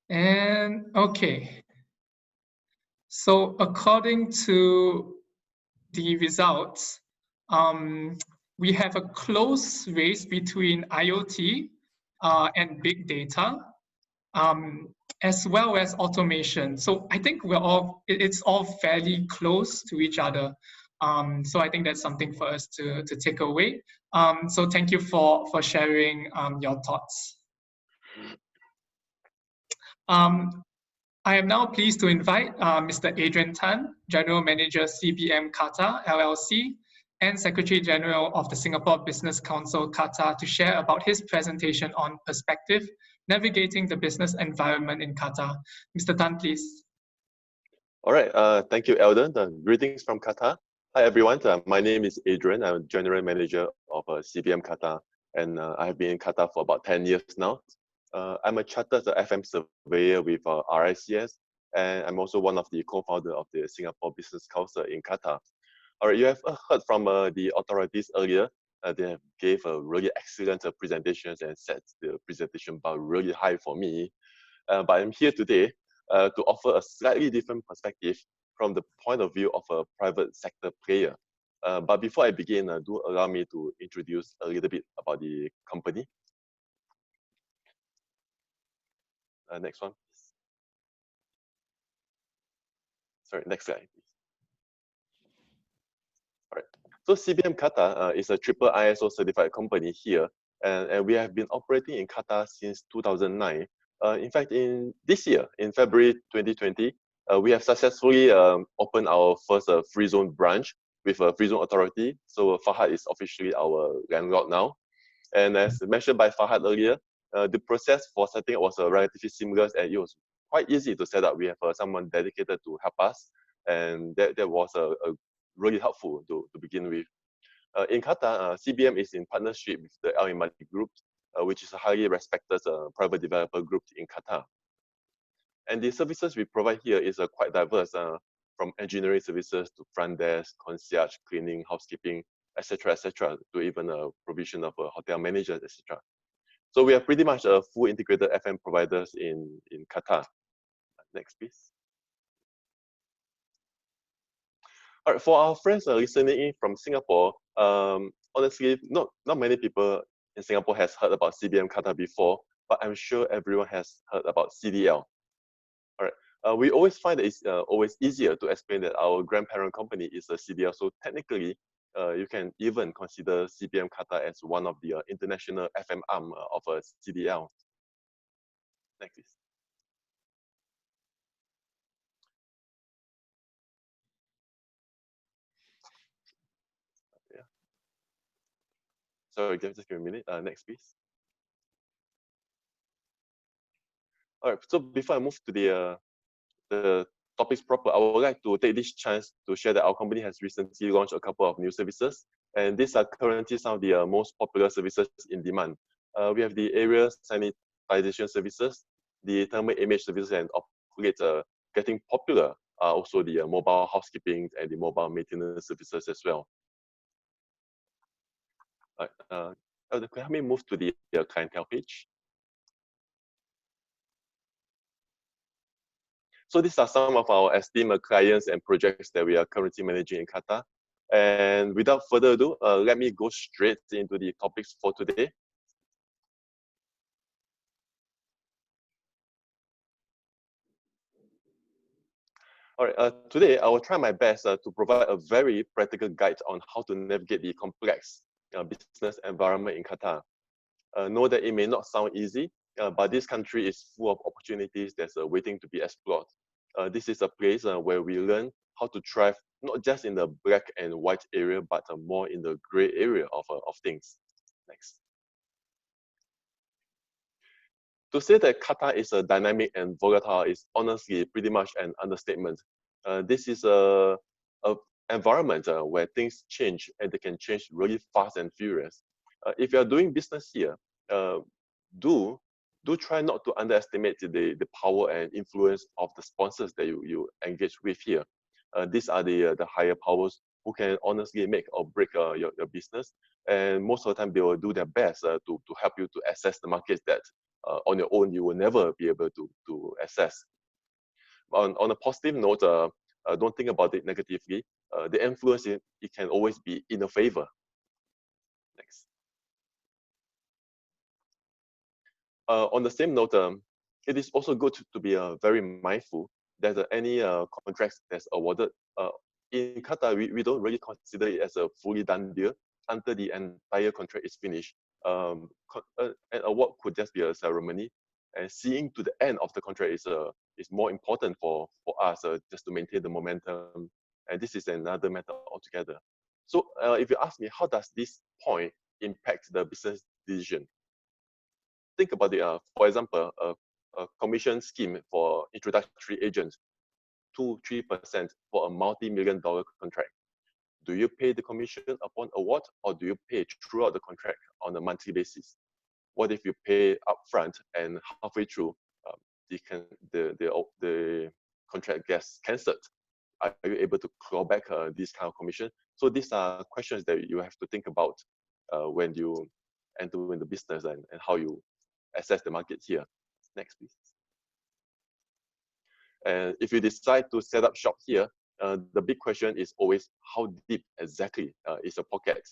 And okay. So according to the results, we have a close race between IoT and big data, as well as automation. So I think it's all fairly close to each other. So I think that's something for us to take away. So thank you for sharing your thoughts. I am now pleased to invite Mr. Adrian Tan, General Manager CBM Qatar LLC, and Secretary General of the Singapore Business Council Qatar to share about his presentation on perspective, navigating the business environment in Qatar. Mr. Tan, please. All right, thank you, Eldon. Greetings from Qatar. Hi, everyone. My name is Adrian. I'm General Manager of CBM Qatar, and I have been in Qatar for about 10 years now. I'm a chartered FM surveyor with RICS, and I'm also one of the co-founder of the Singapore Business Council in Qatar. All right, you have heard from the authorities earlier. They have gave a really excellent presentations and set the presentation bar really high for me. But I'm here today to offer a slightly different perspective from the point of view of a private sector player. But before I begin, do allow me to introduce a little bit about the company. Next one. Sorry, next slide, please. All right. So CBM Qatar is a triple ISO certified company here, and we have been operating in Qatar since 2009. In fact, in this year, in February 2020, we have successfully opened our first free zone branch with a free zone authority. So Fahad is officially our landlord now. And as mentioned by Fahad earlier, the process for setting up was relatively seamless, and it was quite easy to set up. We have someone dedicated to help us, and that was really helpful to begin with. In Qatar, CBM is in partnership with the Al Imadi Group, which is a highly respected private developer group in Qatar. And the services we provide here is quite diverse, from engineering services to front desk, concierge, cleaning, housekeeping, etc., to even provision of hotel managers, etc. So we are pretty much a full integrated FM providers in Qatar. Next, please. All right, for our friends listening in from Singapore, honestly, not many people in Singapore has heard about CBM Qatar before, but I'm sure everyone has heard about CDL. All right, we always find that it's always easier to explain that our grandparent company is a CDL. So technically, You can even consider CBM Qatar as one of the international FM arm of a CDL. Next, please. Yeah. Sorry, just give me a minute. Next, please. All right. So before I move to the topics proper, I would like to take this chance to share that our company has recently launched a couple of new services, and these are currently some of the most popular services in demand. We have the area sanitization services, the thermal image services, and of late getting popular are also the mobile housekeeping and the mobile maintenance services as well. Can we move to the clientele page? So these are some of our esteemed clients and projects that we are currently managing in Qatar. And without further ado, let me go straight into the topics for today. All right, today I will try my best to provide a very practical guide on how to navigate the complex business environment in Qatar. Know that it may not sound easy, but this country is full of opportunities that's waiting to be explored. This is a place where we learn how to thrive, not just in the black and white area, but more in the gray area of things. Next. To say that Qatar is a dynamic and volatile is honestly pretty much an understatement. This is a environment where things change, and they can change really fast and furious. If you are doing business here, do try not to underestimate the power and influence of the sponsors that you engage with here. These are the higher powers who can honestly make or break your business, and most of the time they will do their best to help you to assess the markets that on your own you will never be able to assess. On a positive note, don't think about it negatively. The influence it can always be in your favor. Next. On the same note, it is also good to be very mindful that any contracts that's awarded in Qatar, we don't really consider it as a fully done deal until the entire contract is finished. An award could just be a ceremony, and seeing to the end of the contract is more important for us just to maintain the momentum. And this is another matter altogether. So if you ask me, how does this point impact the business decision? Think about it. For example, a commission scheme for introductory agents, 2-3% for a multi-million-dollar contract. Do you pay the commission upon award, or do you pay throughout the contract on a monthly basis? What if you pay upfront and halfway through the contract gets cancelled? Are you able to claw back this kind of commission? So these are questions that you have to think about when you enter in the business and how you assess the market here. Next, please. And if you decide to set up shop here, the big question is always how deep exactly is your pocket?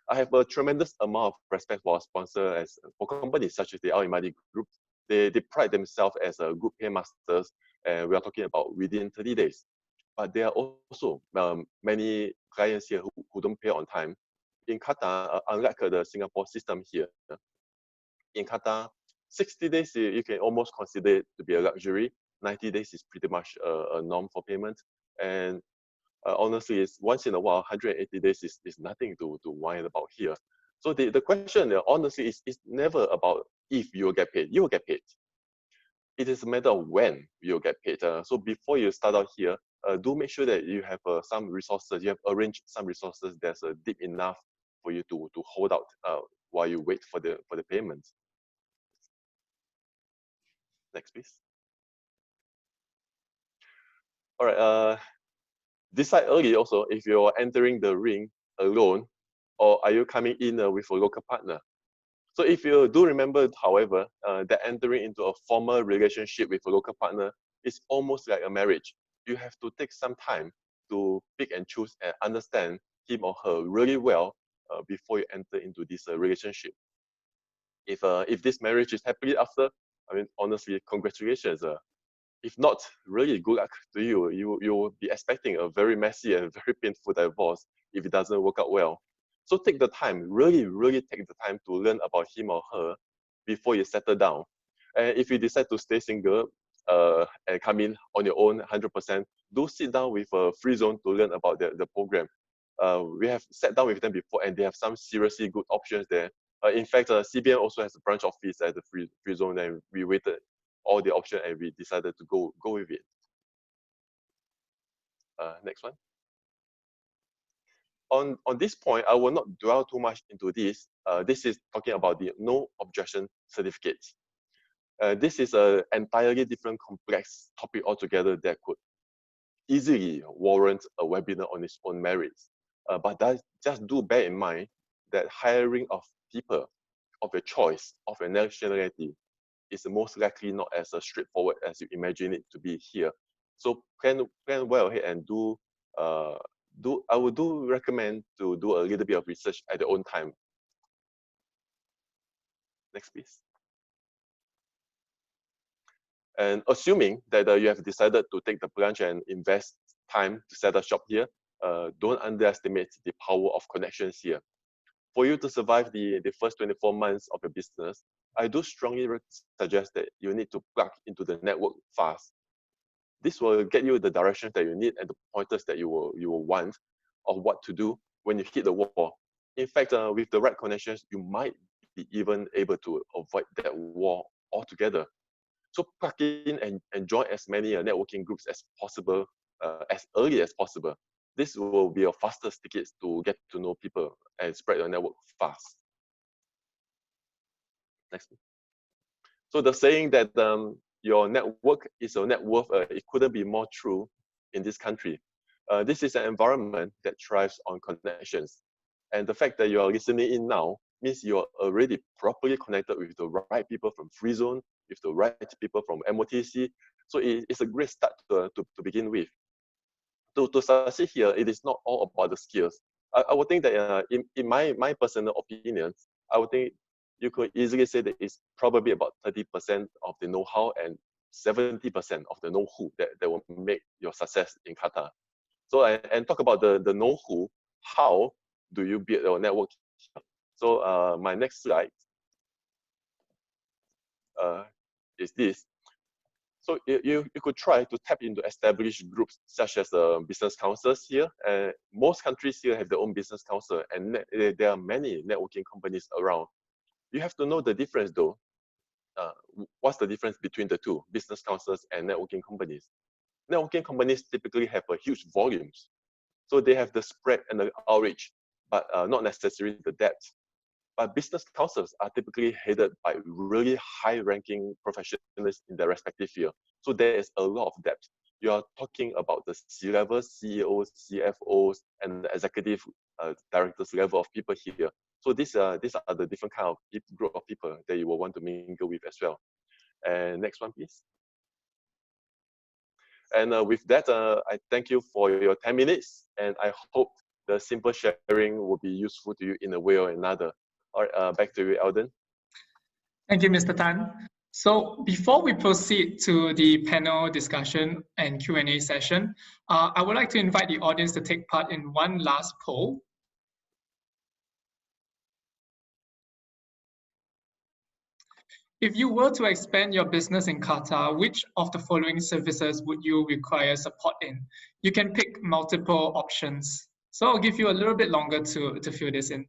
I have a tremendous amount of respect for our sponsor for companies such as the Al Imadi Group. They pride themselves as a good paymasters, and we are talking about within 30 days. But there are also many clients here who don't pay on time. In Qatar, unlike the Singapore system here, in Qatar, 60 days you can almost consider it to be a luxury. 90 days is pretty much a norm for payment. And honestly, it's once in a while, 180 days is nothing to whine about here. So the question, honestly, is never about if you will get paid. You will get paid. It is a matter of when you'll get paid. So before you start out here, do make sure that you have some resources. You have arranged some resources that's deep enough for you to hold out while you wait for the payments. Next, please. All right. Decide early also if you're entering the ring alone, or are you coming in with a local partner. So if you do remember, however, that entering into a formal relationship with a local partner is almost like a marriage. You have to take some time to pick and choose and understand him or her really well before you enter into this relationship. If this marriage is happily after, I mean, honestly, congratulations. if not, really good luck to you. You will be expecting a very messy and very painful divorce if it doesn't work out well. So take the time, really take the time to learn about him or her before you settle down. And if you decide to stay single and come in on your own 100%, do sit down with a free zone to learn about the program. We have sat down with them before and they have some seriously good options there. In fact, CBM also has a branch office at the free zone, and we waited all the options and we decided to go with it. Next one. On this point, I will not dwell too much into this. This is talking about the no objection certificate. This is an entirely different complex topic altogether that could easily warrant a webinar on its own merits. But just do bear in mind that hiring of people of your choice, of your nationality, is most likely not as straightforward as you imagine it to be here. So plan well ahead and I would recommend to do a little bit of research at your own time. Next, please. And assuming that you have decided to take the plunge and invest time to set up shop here, don't underestimate the power of connections here. For you to survive the first 24 months of your business, I do strongly suggest that you need to plug into the network fast. This will get you the directions that you need and the pointers that you will want of what to do when you hit the wall. In fact, with the right connections, you might be even able to avoid that wall altogether. So plug in and join as many networking groups as possible, as early as possible. This will be your fastest tickets to get to know people and spread your network fast. Next. So the saying that your network is your net worth, it couldn't be more true in this country. This is an environment that thrives on connections. And the fact that you are listening in now means you are already properly connected with the right people from Free Zone, with the right people from MOTC. So it's a great start to begin with. To succeed here, it is not all about the skills. I would think that in my personal opinion, I would think you could easily say that it's probably about 30% of the know-how and 70% of the know-who that will make your success in Qatar. So, and talk about the know-who, how do you build your network? So my next slide is this. So you could try to tap into established groups such as business councils here. Most countries here have their own business council, and there are many networking companies around. You have to know the difference though. What's the difference between the two, business councils and networking companies? Networking companies typically have a huge volumes. So they have the spread and the outreach, but not necessarily the depth. But business councils are typically headed by really high-ranking professionals in their respective field. So there is a lot of depth. You are talking about the C-level, CEOs, CFOs, and the executive directors level of people here. So these are the different kind of group of people that you will want to mingle with as well. And next one, please. And with that, I thank you for your 10 minutes, and I hope the simple sharing will be useful to you in a way or another. All right, back to you, Alden. Thank you, Mr. Tan. So before we proceed to the panel discussion and Q&A session, I would like to invite the audience to take part in one last poll. If you were to expand your business in Qatar, which of the following services would you require support in? You can pick multiple options. So I'll give you a little bit longer to fill this in.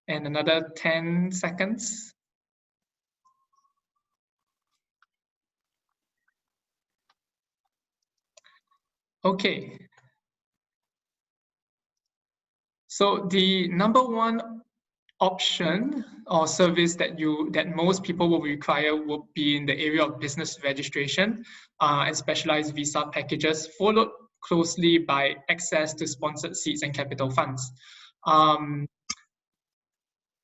And another 10 seconds. Okay. So the number one option or service that most people will require would be in the area of business registration and specialized visa packages, followed closely by access to sponsored seats and capital funds.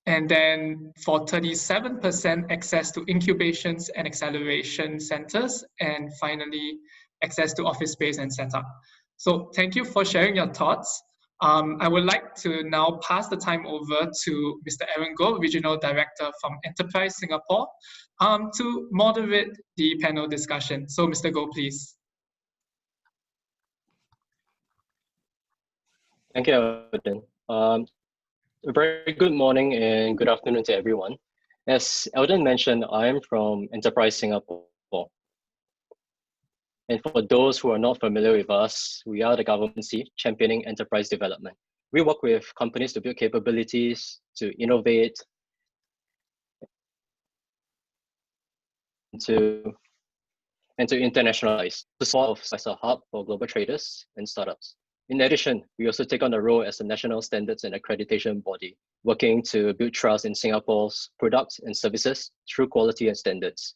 And then for 37%, access to incubations and acceleration centers. And finally, access to office space and setup. So thank you for sharing your thoughts. I would like to now pass the time over to Mr. Aaron Goh, Regional Director from Enterprise Singapore, to moderate the panel discussion. So Mr. Goh, please. Thank you, Eldon. A very good morning and good afternoon to everyone. As Eldon mentioned, I'm from Enterprise Singapore. And for those who are not familiar with us, we are the government championing enterprise development. We work with companies to build capabilities, to innovate, and to internationalize, to solve as a hub for global traders and startups. In addition, we also take on the role as a national standards and accreditation body, working to build trust in Singapore's products and services through quality and standards.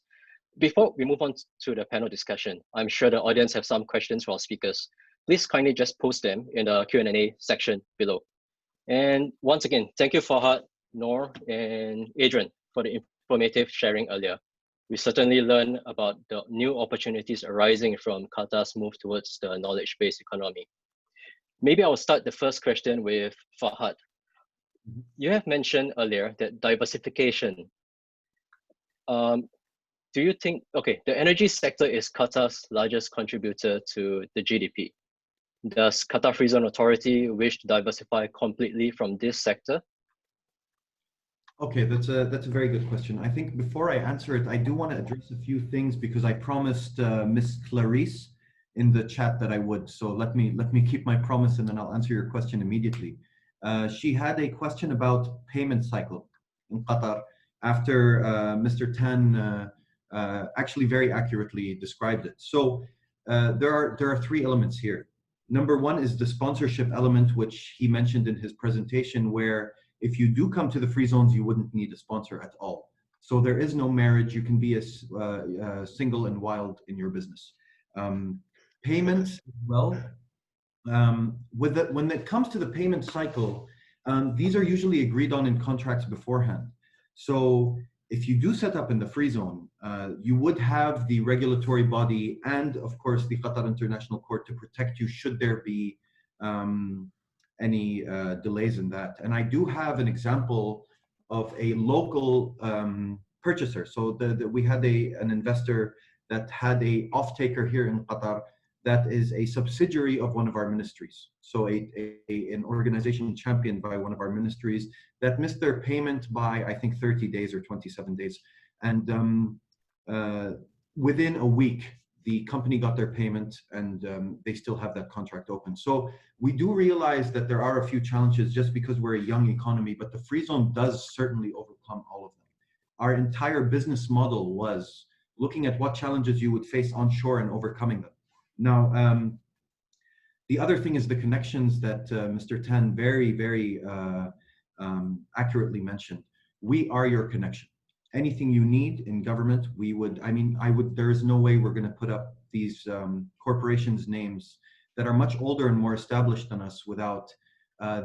Before we move on to the panel discussion, I'm sure the audience have some questions for our speakers. Please kindly just post them in the Q&A section below. And once again, thank you Farhad, Noor, and Adrian for the informative sharing earlier. We certainly learned about the new opportunities arising from Qatar's move towards the knowledge-based economy. Maybe I'll start the first question with Farhad. You have mentioned earlier that diversification. Do you think, okay, the energy sector is Qatar's largest contributor to the GDP. Does Qatar Free Zone Authority wish to diversify completely from this sector? Okay, that's a very good question. I think before I answer it, I do want to address a few things because I promised Miss Clarice in the chat that I would. So let me keep my promise and then I'll answer your question immediately. She had a question about payment cycle in Qatar after Mr. Tan actually very accurately described it. So there are three elements here. Number one is the sponsorship element, which he mentioned in his presentation, where if you do come to the free zones, you wouldn't need a sponsor at all. So there is no marriage. You can be a single and wild in your business. Payments, well, when it comes to the payment cycle, these are usually agreed on in contracts beforehand. So if you do set up in the free zone, you would have the regulatory body and of course the Qatar International Court to protect you should there be any delays in that. And I do have an example of a local purchaser. So we had an investor that had a off-taker here in Qatar that is a subsidiary of one of our ministries. So an organization championed by one of our ministries that missed their payment by, I think, 30 days or 27 days. And within a week, the company got their payment and they still have that contract open. So we do realize that there are a few challenges just because we're a young economy, but the free zone does certainly overcome all of them. Our entire business model was looking at what challenges you would face onshore and overcoming them. Now, the other thing is the connections that Mr. Tan very, very accurately mentioned. We are your connection. Anything you need in government, we would, there is no way we're going to put up these corporations' names that are much older and more established than us without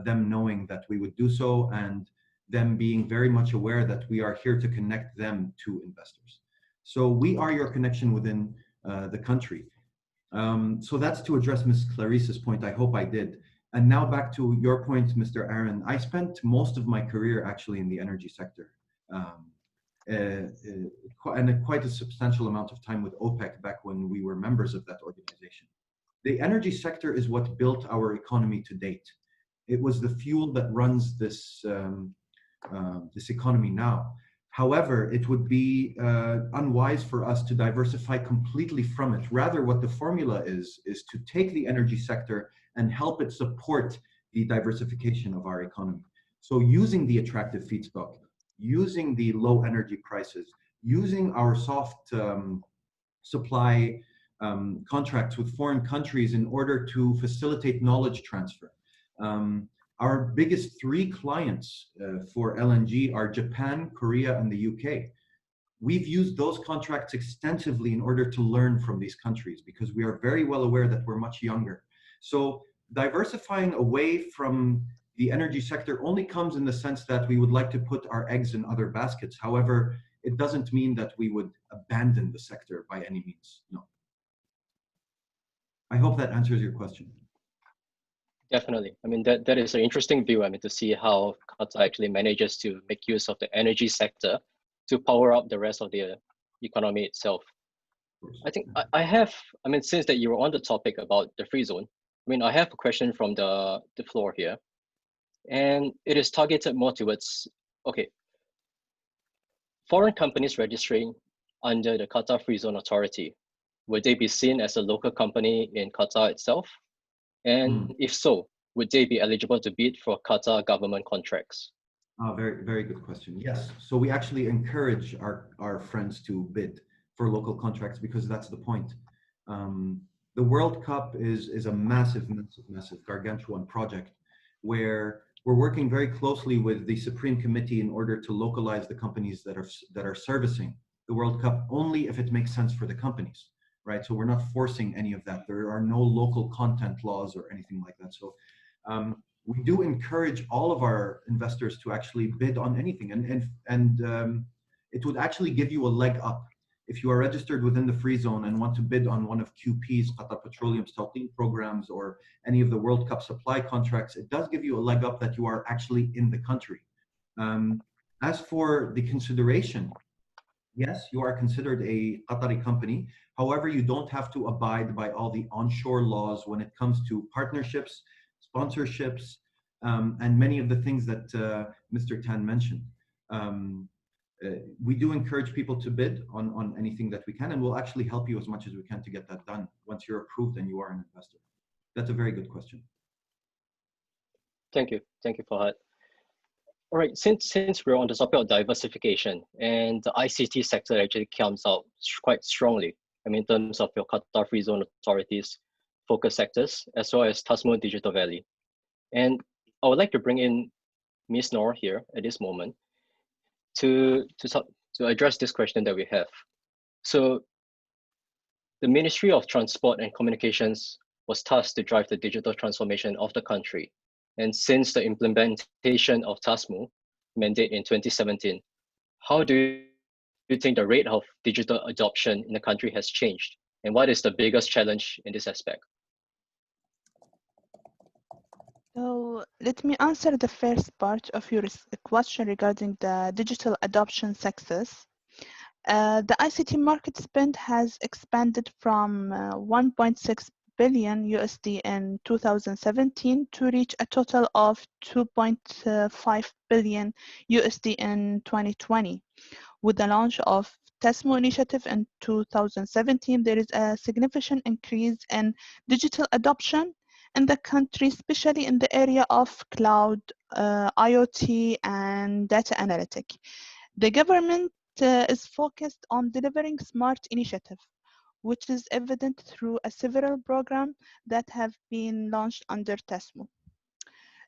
them knowing that we would do so and them being very much aware that we are here to connect them to investors. So we are your connection within the country. So that's to address Ms. Clarice's point. I hope I did. And now back to your point, Mr. Aaron. I spent most of my career actually in the energy sector. And quite a substantial amount of time with OPEC back when we were members of that organization. The energy sector is what built our economy to date. It was the fuel that runs this, this economy now. However, it would be unwise for us to diversify completely from it. Rather, what the formula is to take the energy sector and help it support the diversification of our economy. So using the attractive feedstock, using the low energy prices, using our soft supply contracts with foreign countries in order to facilitate knowledge transfer. Our biggest three clients for LNG are Japan, Korea, and the UK. We've used those contracts extensively in order to learn from these countries because we are very well aware that we're much younger. So diversifying away from the energy sector only comes in the sense that we would like to put our eggs in other baskets. However, it doesn't mean that we would abandon the sector by any means. No. I hope that answers your question. Definitely. I mean, that is an interesting view. I mean, to see how Qatar actually manages to make use of the energy sector to power up the rest of the economy itself. I think I mean, since that you were on the topic about the free zone, I mean, I have a question from the floor here. And it is targeted more towards, okay, foreign companies registering under the Qatar Free Zone Authority, would they be seen as a local company in Qatar itself? And if so, would they be eligible to bid for Qatar government contracts? Very, very good question. Yes. So we actually encourage our friends to bid for local contracts because that's the point. The World Cup is a massive, gargantuan project where we're working very closely with the Supreme Committee in order to localize the companies that are servicing the World Cup only if it makes sense for the companies, right? So we're not forcing any of that. There are no local content laws or anything like that. So we do encourage all of our investors to actually bid on anything, and it would actually give you a leg up. If you are registered within the free zone and want to bid on one of QP's, Qatar Petroleum's Tawqeen programs or any of the World Cup supply contracts, it does give you a leg up that you are actually in the country. As for the consideration, yes, you are considered a Qatari company. However, you don't have to abide by all the onshore laws when it comes to partnerships, sponsorships, and many of the things that Mr. Tan mentioned. We do encourage people to bid on anything that we can, and we'll actually help you as much as we can to get that done once you're approved and you are an investor. That's a very good question. Thank you, Fahad. All right, since we're on the topic of diversification, and the ICT sector actually comes out quite strongly, I mean, in terms of your Qatar Free Zone Authority's focus sectors, as well as Tasmu Digital Valley. And I would like to bring in Ms. Noor here at this moment to address this question that we have. So the Ministry of Transport and Communications was tasked to drive the digital transformation of the country. And since the implementation of TasmuQA mandate in 2017, how do you think the rate of digital adoption in the country has changed? And what is the biggest challenge in this aspect? So let me answer the first part of your question regarding the digital adoption success. The ICT market spend has expanded from 1.6 billion USD in 2017 to reach a total of 2.5 billion USD in 2020. With the launch of TasmuQA initiative in 2017, there is a significant increase in digital adoption in the country, especially in the area of cloud, IoT, and data analytic. The government is focused on delivering smart initiative, which is evident through several programs that have been launched under TasmuQA.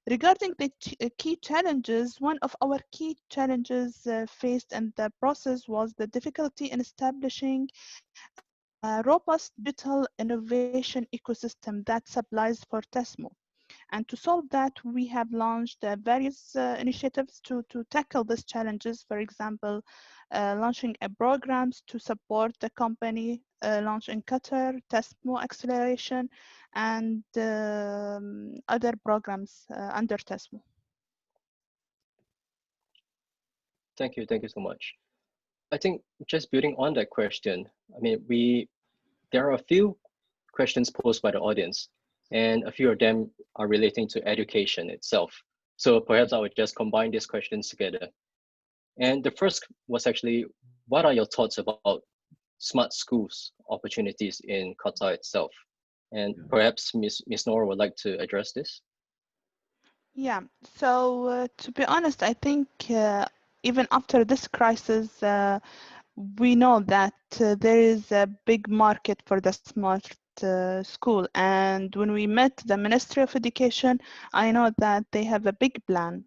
Regarding the key challenges, one of our key challenges faced in the process was the difficulty in establishing a robust digital innovation ecosystem that supplies for TasmuQA. And to solve that, we have launched various initiatives to tackle these challenges. For example, launching programs to support the company launch in Qatar, TasmuQA acceleration, and other programs under TasmuQA. Thank you so much. I think just building on that question, I mean, there are a few questions posed by the audience, and a few of them are relating to education itself. So perhaps I would just combine these questions together. And the first was actually, what are your thoughts about smart schools opportunities in Qatar itself? And perhaps Ms. Noor would like to address this. Yeah, so to be honest, I think even after this crisis, we know that there is a big market for the smart school. And when we met the Ministry of Education, I know that they have a big plan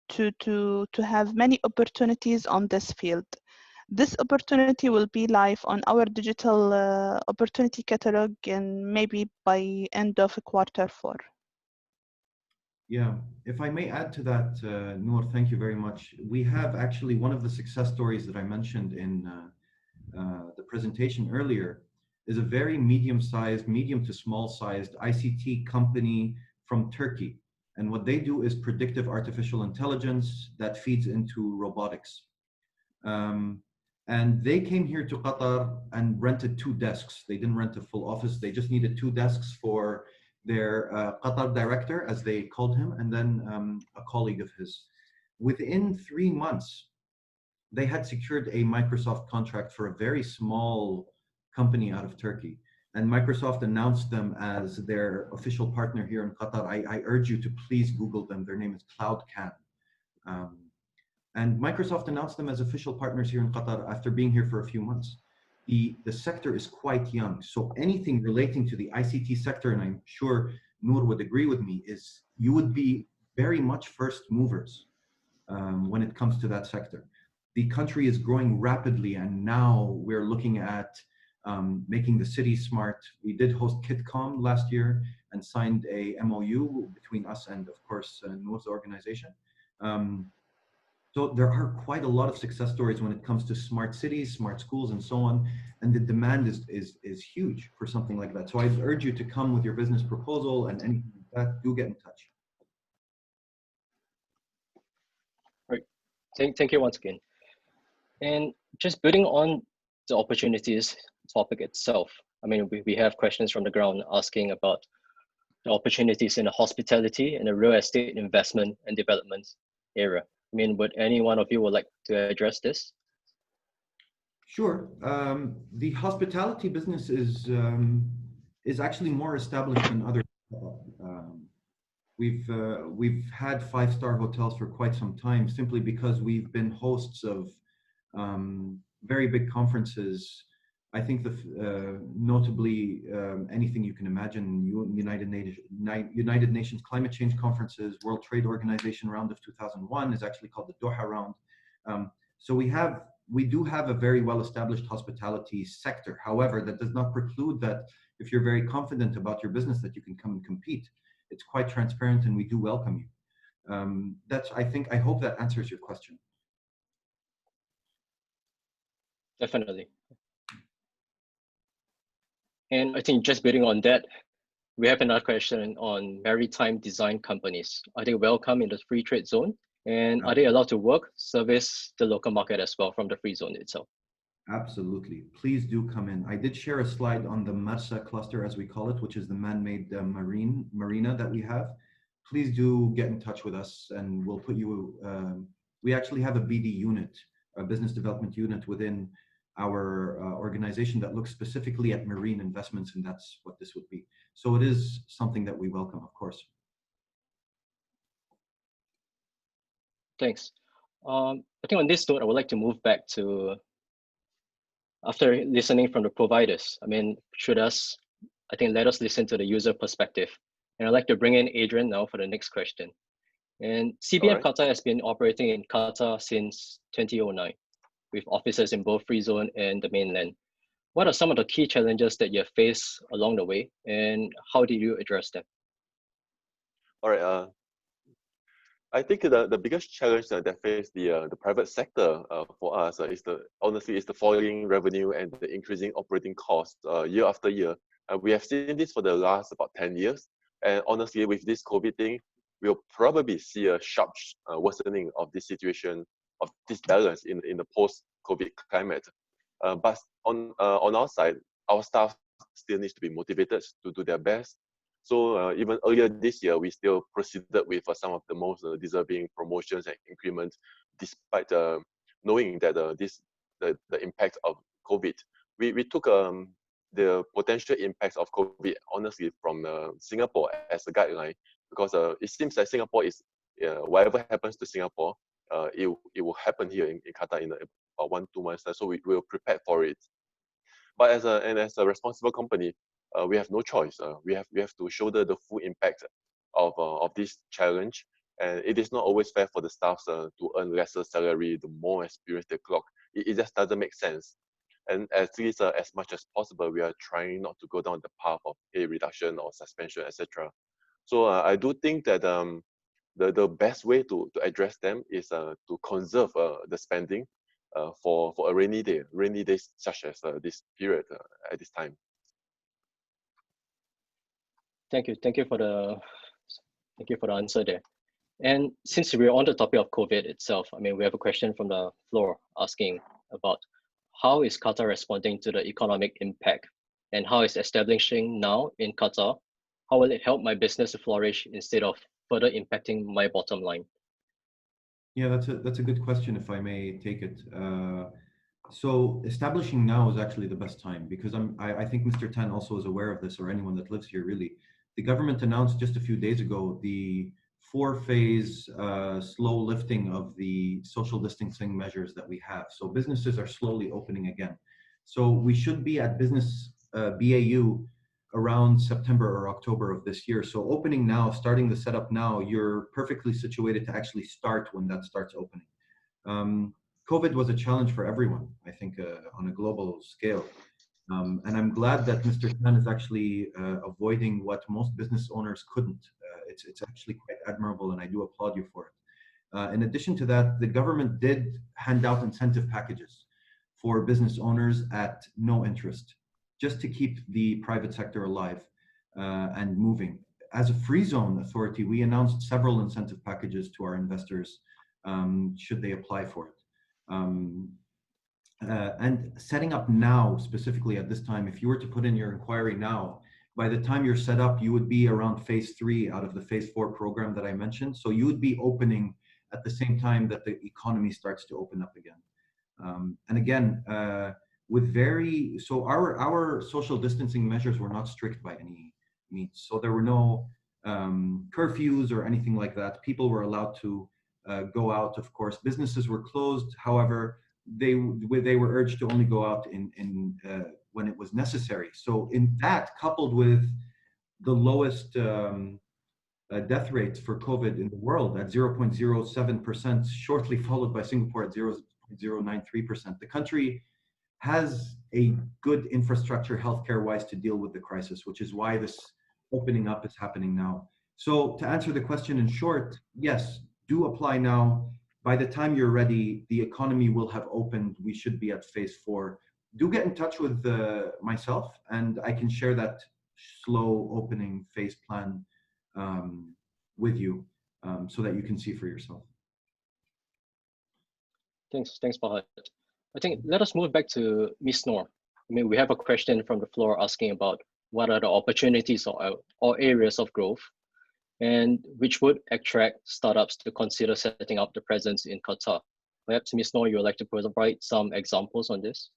to have many opportunities on this field. This opportunity will be live on our digital opportunity catalog and maybe by end of quarter 4. Yeah, if I may add to that, Noor, thank you very much. We have actually one of the success stories that I mentioned in the presentation earlier is a very medium-sized, medium to small-sized ICT company from Turkey. And what they do is predictive artificial intelligence that feeds into robotics. And they came here to Qatar and rented 2 desks. They didn't rent a full office. They just needed 2 desks for their Qatar director, as they called him, and then a colleague of his. Within 3 months, they had secured a Microsoft contract for a very small company out of Turkey. And Microsoft announced them as their official partner here in Qatar. I urge you to please Google them. Their name is CloudCan. And Microsoft announced them as official partners here in Qatar after being here for a few months. The sector is quite young. So anything relating to the ICT sector, and I'm sure Noor would agree with me, is you would be very much first movers when it comes to that sector. The country is growing rapidly, and now we're looking at making the city smart. We did host KitCom last year and signed a MOU between us and, of course, Noor's organization. So there are quite a lot of success stories when it comes to smart cities, smart schools, and so on. And the demand is huge for something like that. So I urge you to come with your business proposal and anything like that. Do get in touch. Right. Thank you once again. And just building on the opportunities topic itself, I mean, we have questions from the ground asking about the opportunities in the hospitality and the real estate investment and development area. I mean, would any one of you would like to address this? Sure. The hospitality business is actually more established than other. We've had 5-star hotels for quite some time, simply because we've been hosts of very big conferences. I think notably anything you can imagine: United Nations Climate Change Conferences, World Trade Organization Round of 2001 is actually called the Doha Round. So we do have a very well-established hospitality sector. However, that does not preclude that if you're very confident about your business that you can come and compete. It's quite transparent, and we do welcome you. I hope that answers your question. Definitely. And I think just building on that, we have another question on maritime design companies. Are they welcome in the free trade zone? And are they allowed to work, service the local market as well from the free zone itself? Absolutely. Please do come in. I did share a slide on the Marsa cluster, as we call it, which is the man-made marina that we have. Please do get in touch with us, and we'll put you, we actually have a BD unit, a business development unit within our organization that looks specifically at marine investments, and that's what this would be. So it is something that we welcome, of course. Thanks. I think on this note, I would like to move back to, after listening from the providers, I mean, let us listen to the user perspective. And I'd like to bring in Adrian now for the next question. And CBM Qatar has been operating in Qatar since 2009, with offices in both free zone and the mainland. What are some of the key challenges that you have faced along the way, and how did you address them? All right. I think the biggest challenge that face the private sector for us is the falling revenue and the increasing operating costs year after year. We have seen this for the last about 10 years. And honestly, with this COVID thing, we'll probably see a sharp worsening of this situation, of this balance in the post-COVID climate. But on our side, our staff still needs to be motivated to do their best. So even earlier this year, we still proceeded with some of the most deserving promotions and increments, despite knowing that the impact of COVID. We took the potential impacts of COVID honestly from Singapore as a guideline, because it seems that Singapore is whatever happens to Singapore, it will happen here in Qatar in about 1-2 months. So we will prepare for it. But as a responsible company, we have no choice. We have to shoulder the full impact of this challenge, and it is not always fair for the staff to earn lesser salary the more experience they clock. It just doesn't make sense. And at least as much as possible, we are trying not to go down the path of pay reduction or suspension, etc. So I do think that the best way to address them is to conserve the spending for a rainy days such as this period at this time. Thank you for the answer there. And since we're on the topic of COVID itself, I mean, we have a question from the floor asking about how is Qatar responding to the economic impact, and how is establishing now in Qatar, how will it help my business to flourish instead of further impacting my bottom line? Yeah, that's a good question, if I may take it. So establishing now is actually the best time, because I think Mr. Tan also is aware of this, or anyone that lives here really. The government announced just a few days ago the 4-phase slow lifting of the social distancing measures that we have. So businesses are slowly opening again. So we should be at business BAU around September or October of this year. So opening now, starting the setup now, you're perfectly situated to actually start when that starts opening. COVID was a challenge for everyone, I think, on a global scale. And I'm glad that Mr. Tan is actually avoiding what most business owners couldn't. It's actually quite admirable, and I do applaud you for it. In addition to that, the government did hand out incentive packages for business owners at no interest, just to keep the private sector alive and moving. As a free zone authority, we announced several incentive packages to our investors should they apply for it. And setting up now, specifically at this time, if you were to put in your inquiry now, by the time you're set up, you would be around phase 3 out of the phase 4 program that I mentioned. So you would be opening at the same time that the economy starts to open up again. And again, so our social distancing measures were not strict by any means. So there were no curfews or anything like that. People were allowed to go out, of course. Businesses were closed. However, they were urged to only go out when it was necessary. So in that, coupled with the lowest death rates for COVID in the world at 0.07%, shortly followed by Singapore at 0.093%, the country has a good infrastructure healthcare-wise to deal with the crisis, which is why this opening up is happening now. So to answer the question in short, yes, do apply now. By the time you're ready, the economy will have opened. We should be at phase 4. Do get in touch with myself, and I can share that slow opening phase plan with you so that you can see for yourself. Thanks, Fahad. I think let us move back to Ms. Noor. I mean, we have a question from the floor asking about what are the opportunities or areas of growth, and which would attract startups to consider setting up the presence in Qatar. Perhaps, Ms. Noor, you would like to provide some examples on this?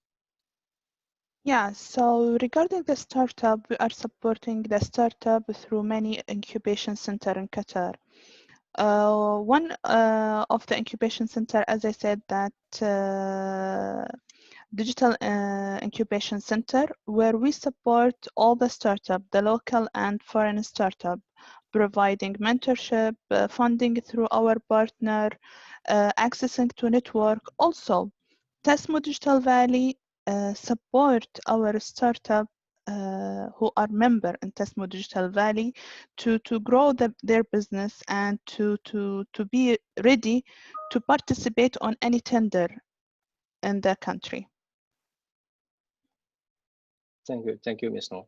Yeah, so regarding the startup, we are supporting the startup through many incubation centers in Qatar. One of the incubation center, as I said, that digital incubation center, where we support all the startup, the local and foreign startup, providing mentorship, funding through our partner, accessing to network. Also, TasmuQA Digital Valley support our startup who are member in TasmuQA Digital Valley to grow their business and to be ready to participate on any tender in the country. Thank you, Ms. Noor.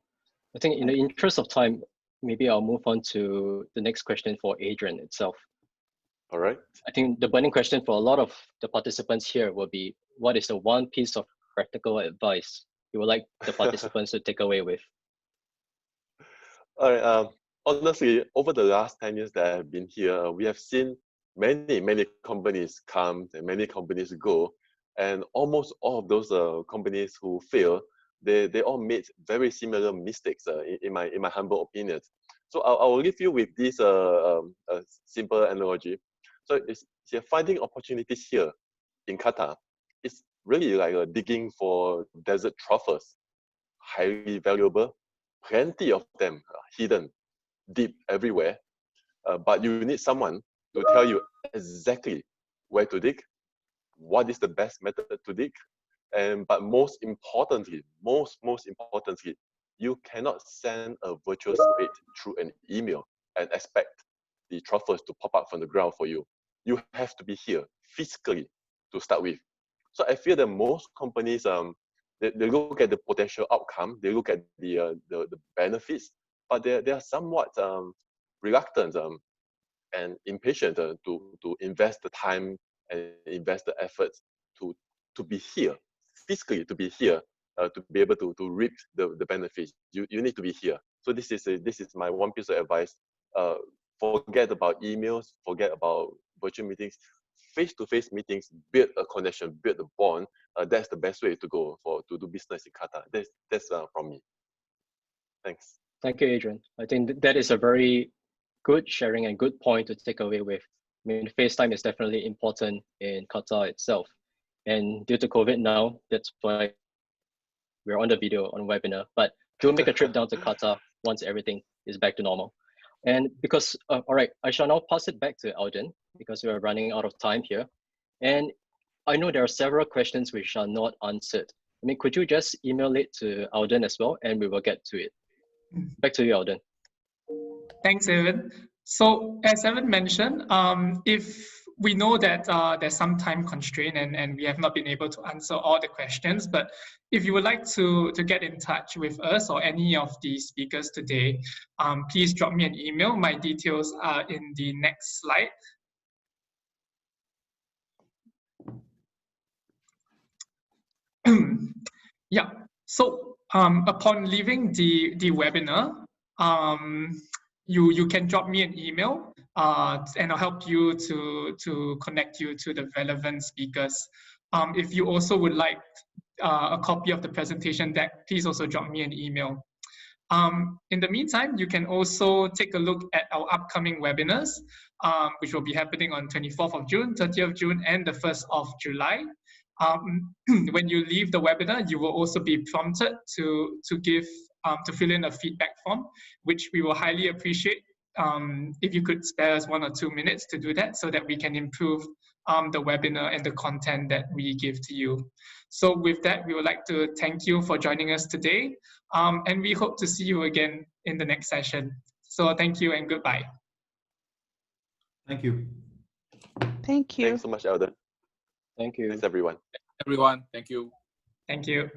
I think in the interest of time, maybe I'll move on to the next question for Adrian itself. All right. I think the burning question for a lot of the participants here will be, what is the one piece of practical advice you would like the participants to take away with? All right. Honestly, over the last 10 years that I've been here, we have seen many companies come and many companies go. And almost all of those companies who fail, they all made very similar mistakes in my humble opinion. So I will leave you with this simple analogy. So finding opportunities here in Qatar is really like digging for desert truffles, highly valuable, plenty of them hidden deep everywhere. But you need someone to tell you exactly where to dig, what is the best method to dig, but most importantly, you cannot send a virtual state through an email and expect the truffles to pop up from the ground for you. You have to be here physically to start with. So I feel that most companies, they look at the potential outcome, they look at the benefits, but they are somewhat reluctant and impatient to invest the time and invest the efforts to be here, physically to be here, to be able to reap the benefits. You need to be here. So this is my one piece of advice. Forget about emails, forget about virtual meetings. Face-to-face meetings, build a connection, build a bond. That's the best way to go to do business in Qatar. That's from me. Thanks. Thank you, Adrian. I think that is a very good sharing and good point to take away with. I mean, FaceTime is definitely important in Qatar itself. And due to COVID now, that's why we're on the video, on webinar. But do make a trip down to Qatar once everything is back to normal. And because, all right, I shall now pass it back to Alden because we are running out of time here. And I know there are several questions which are not answered. I mean, could you just email it to Alden as well, and we will get to it. Back to you, Alden. Thanks, Evan. So as Evan mentioned, if we know that there's some time constraint and we have not been able to answer all the questions, but if you would like to get in touch with us or any of the speakers today, please drop me an email. My details are in the next slide. Yeah, so upon leaving the webinar, you can drop me an email and I'll help you to connect you to the relevant speakers. If you also would like a copy of the presentation deck, please also drop me an email. In the meantime, you can also take a look at our upcoming webinars, which will be happening on 24th of June, 30th of June, and the 1st of July. When you leave the webinar, you will also be prompted to fill in a feedback form, which we will highly appreciate if you could spare us 1 or 2 minutes to do that so that we can improve the webinar and the content that we give to you. So with that, we would like to thank you for joining us today, and we hope to see you again in the next session. So thank you and goodbye. Thank you. Thank you. Thanks so much, Alden. Thank you. Thanks, everyone. Everyone, thank you. Thank you.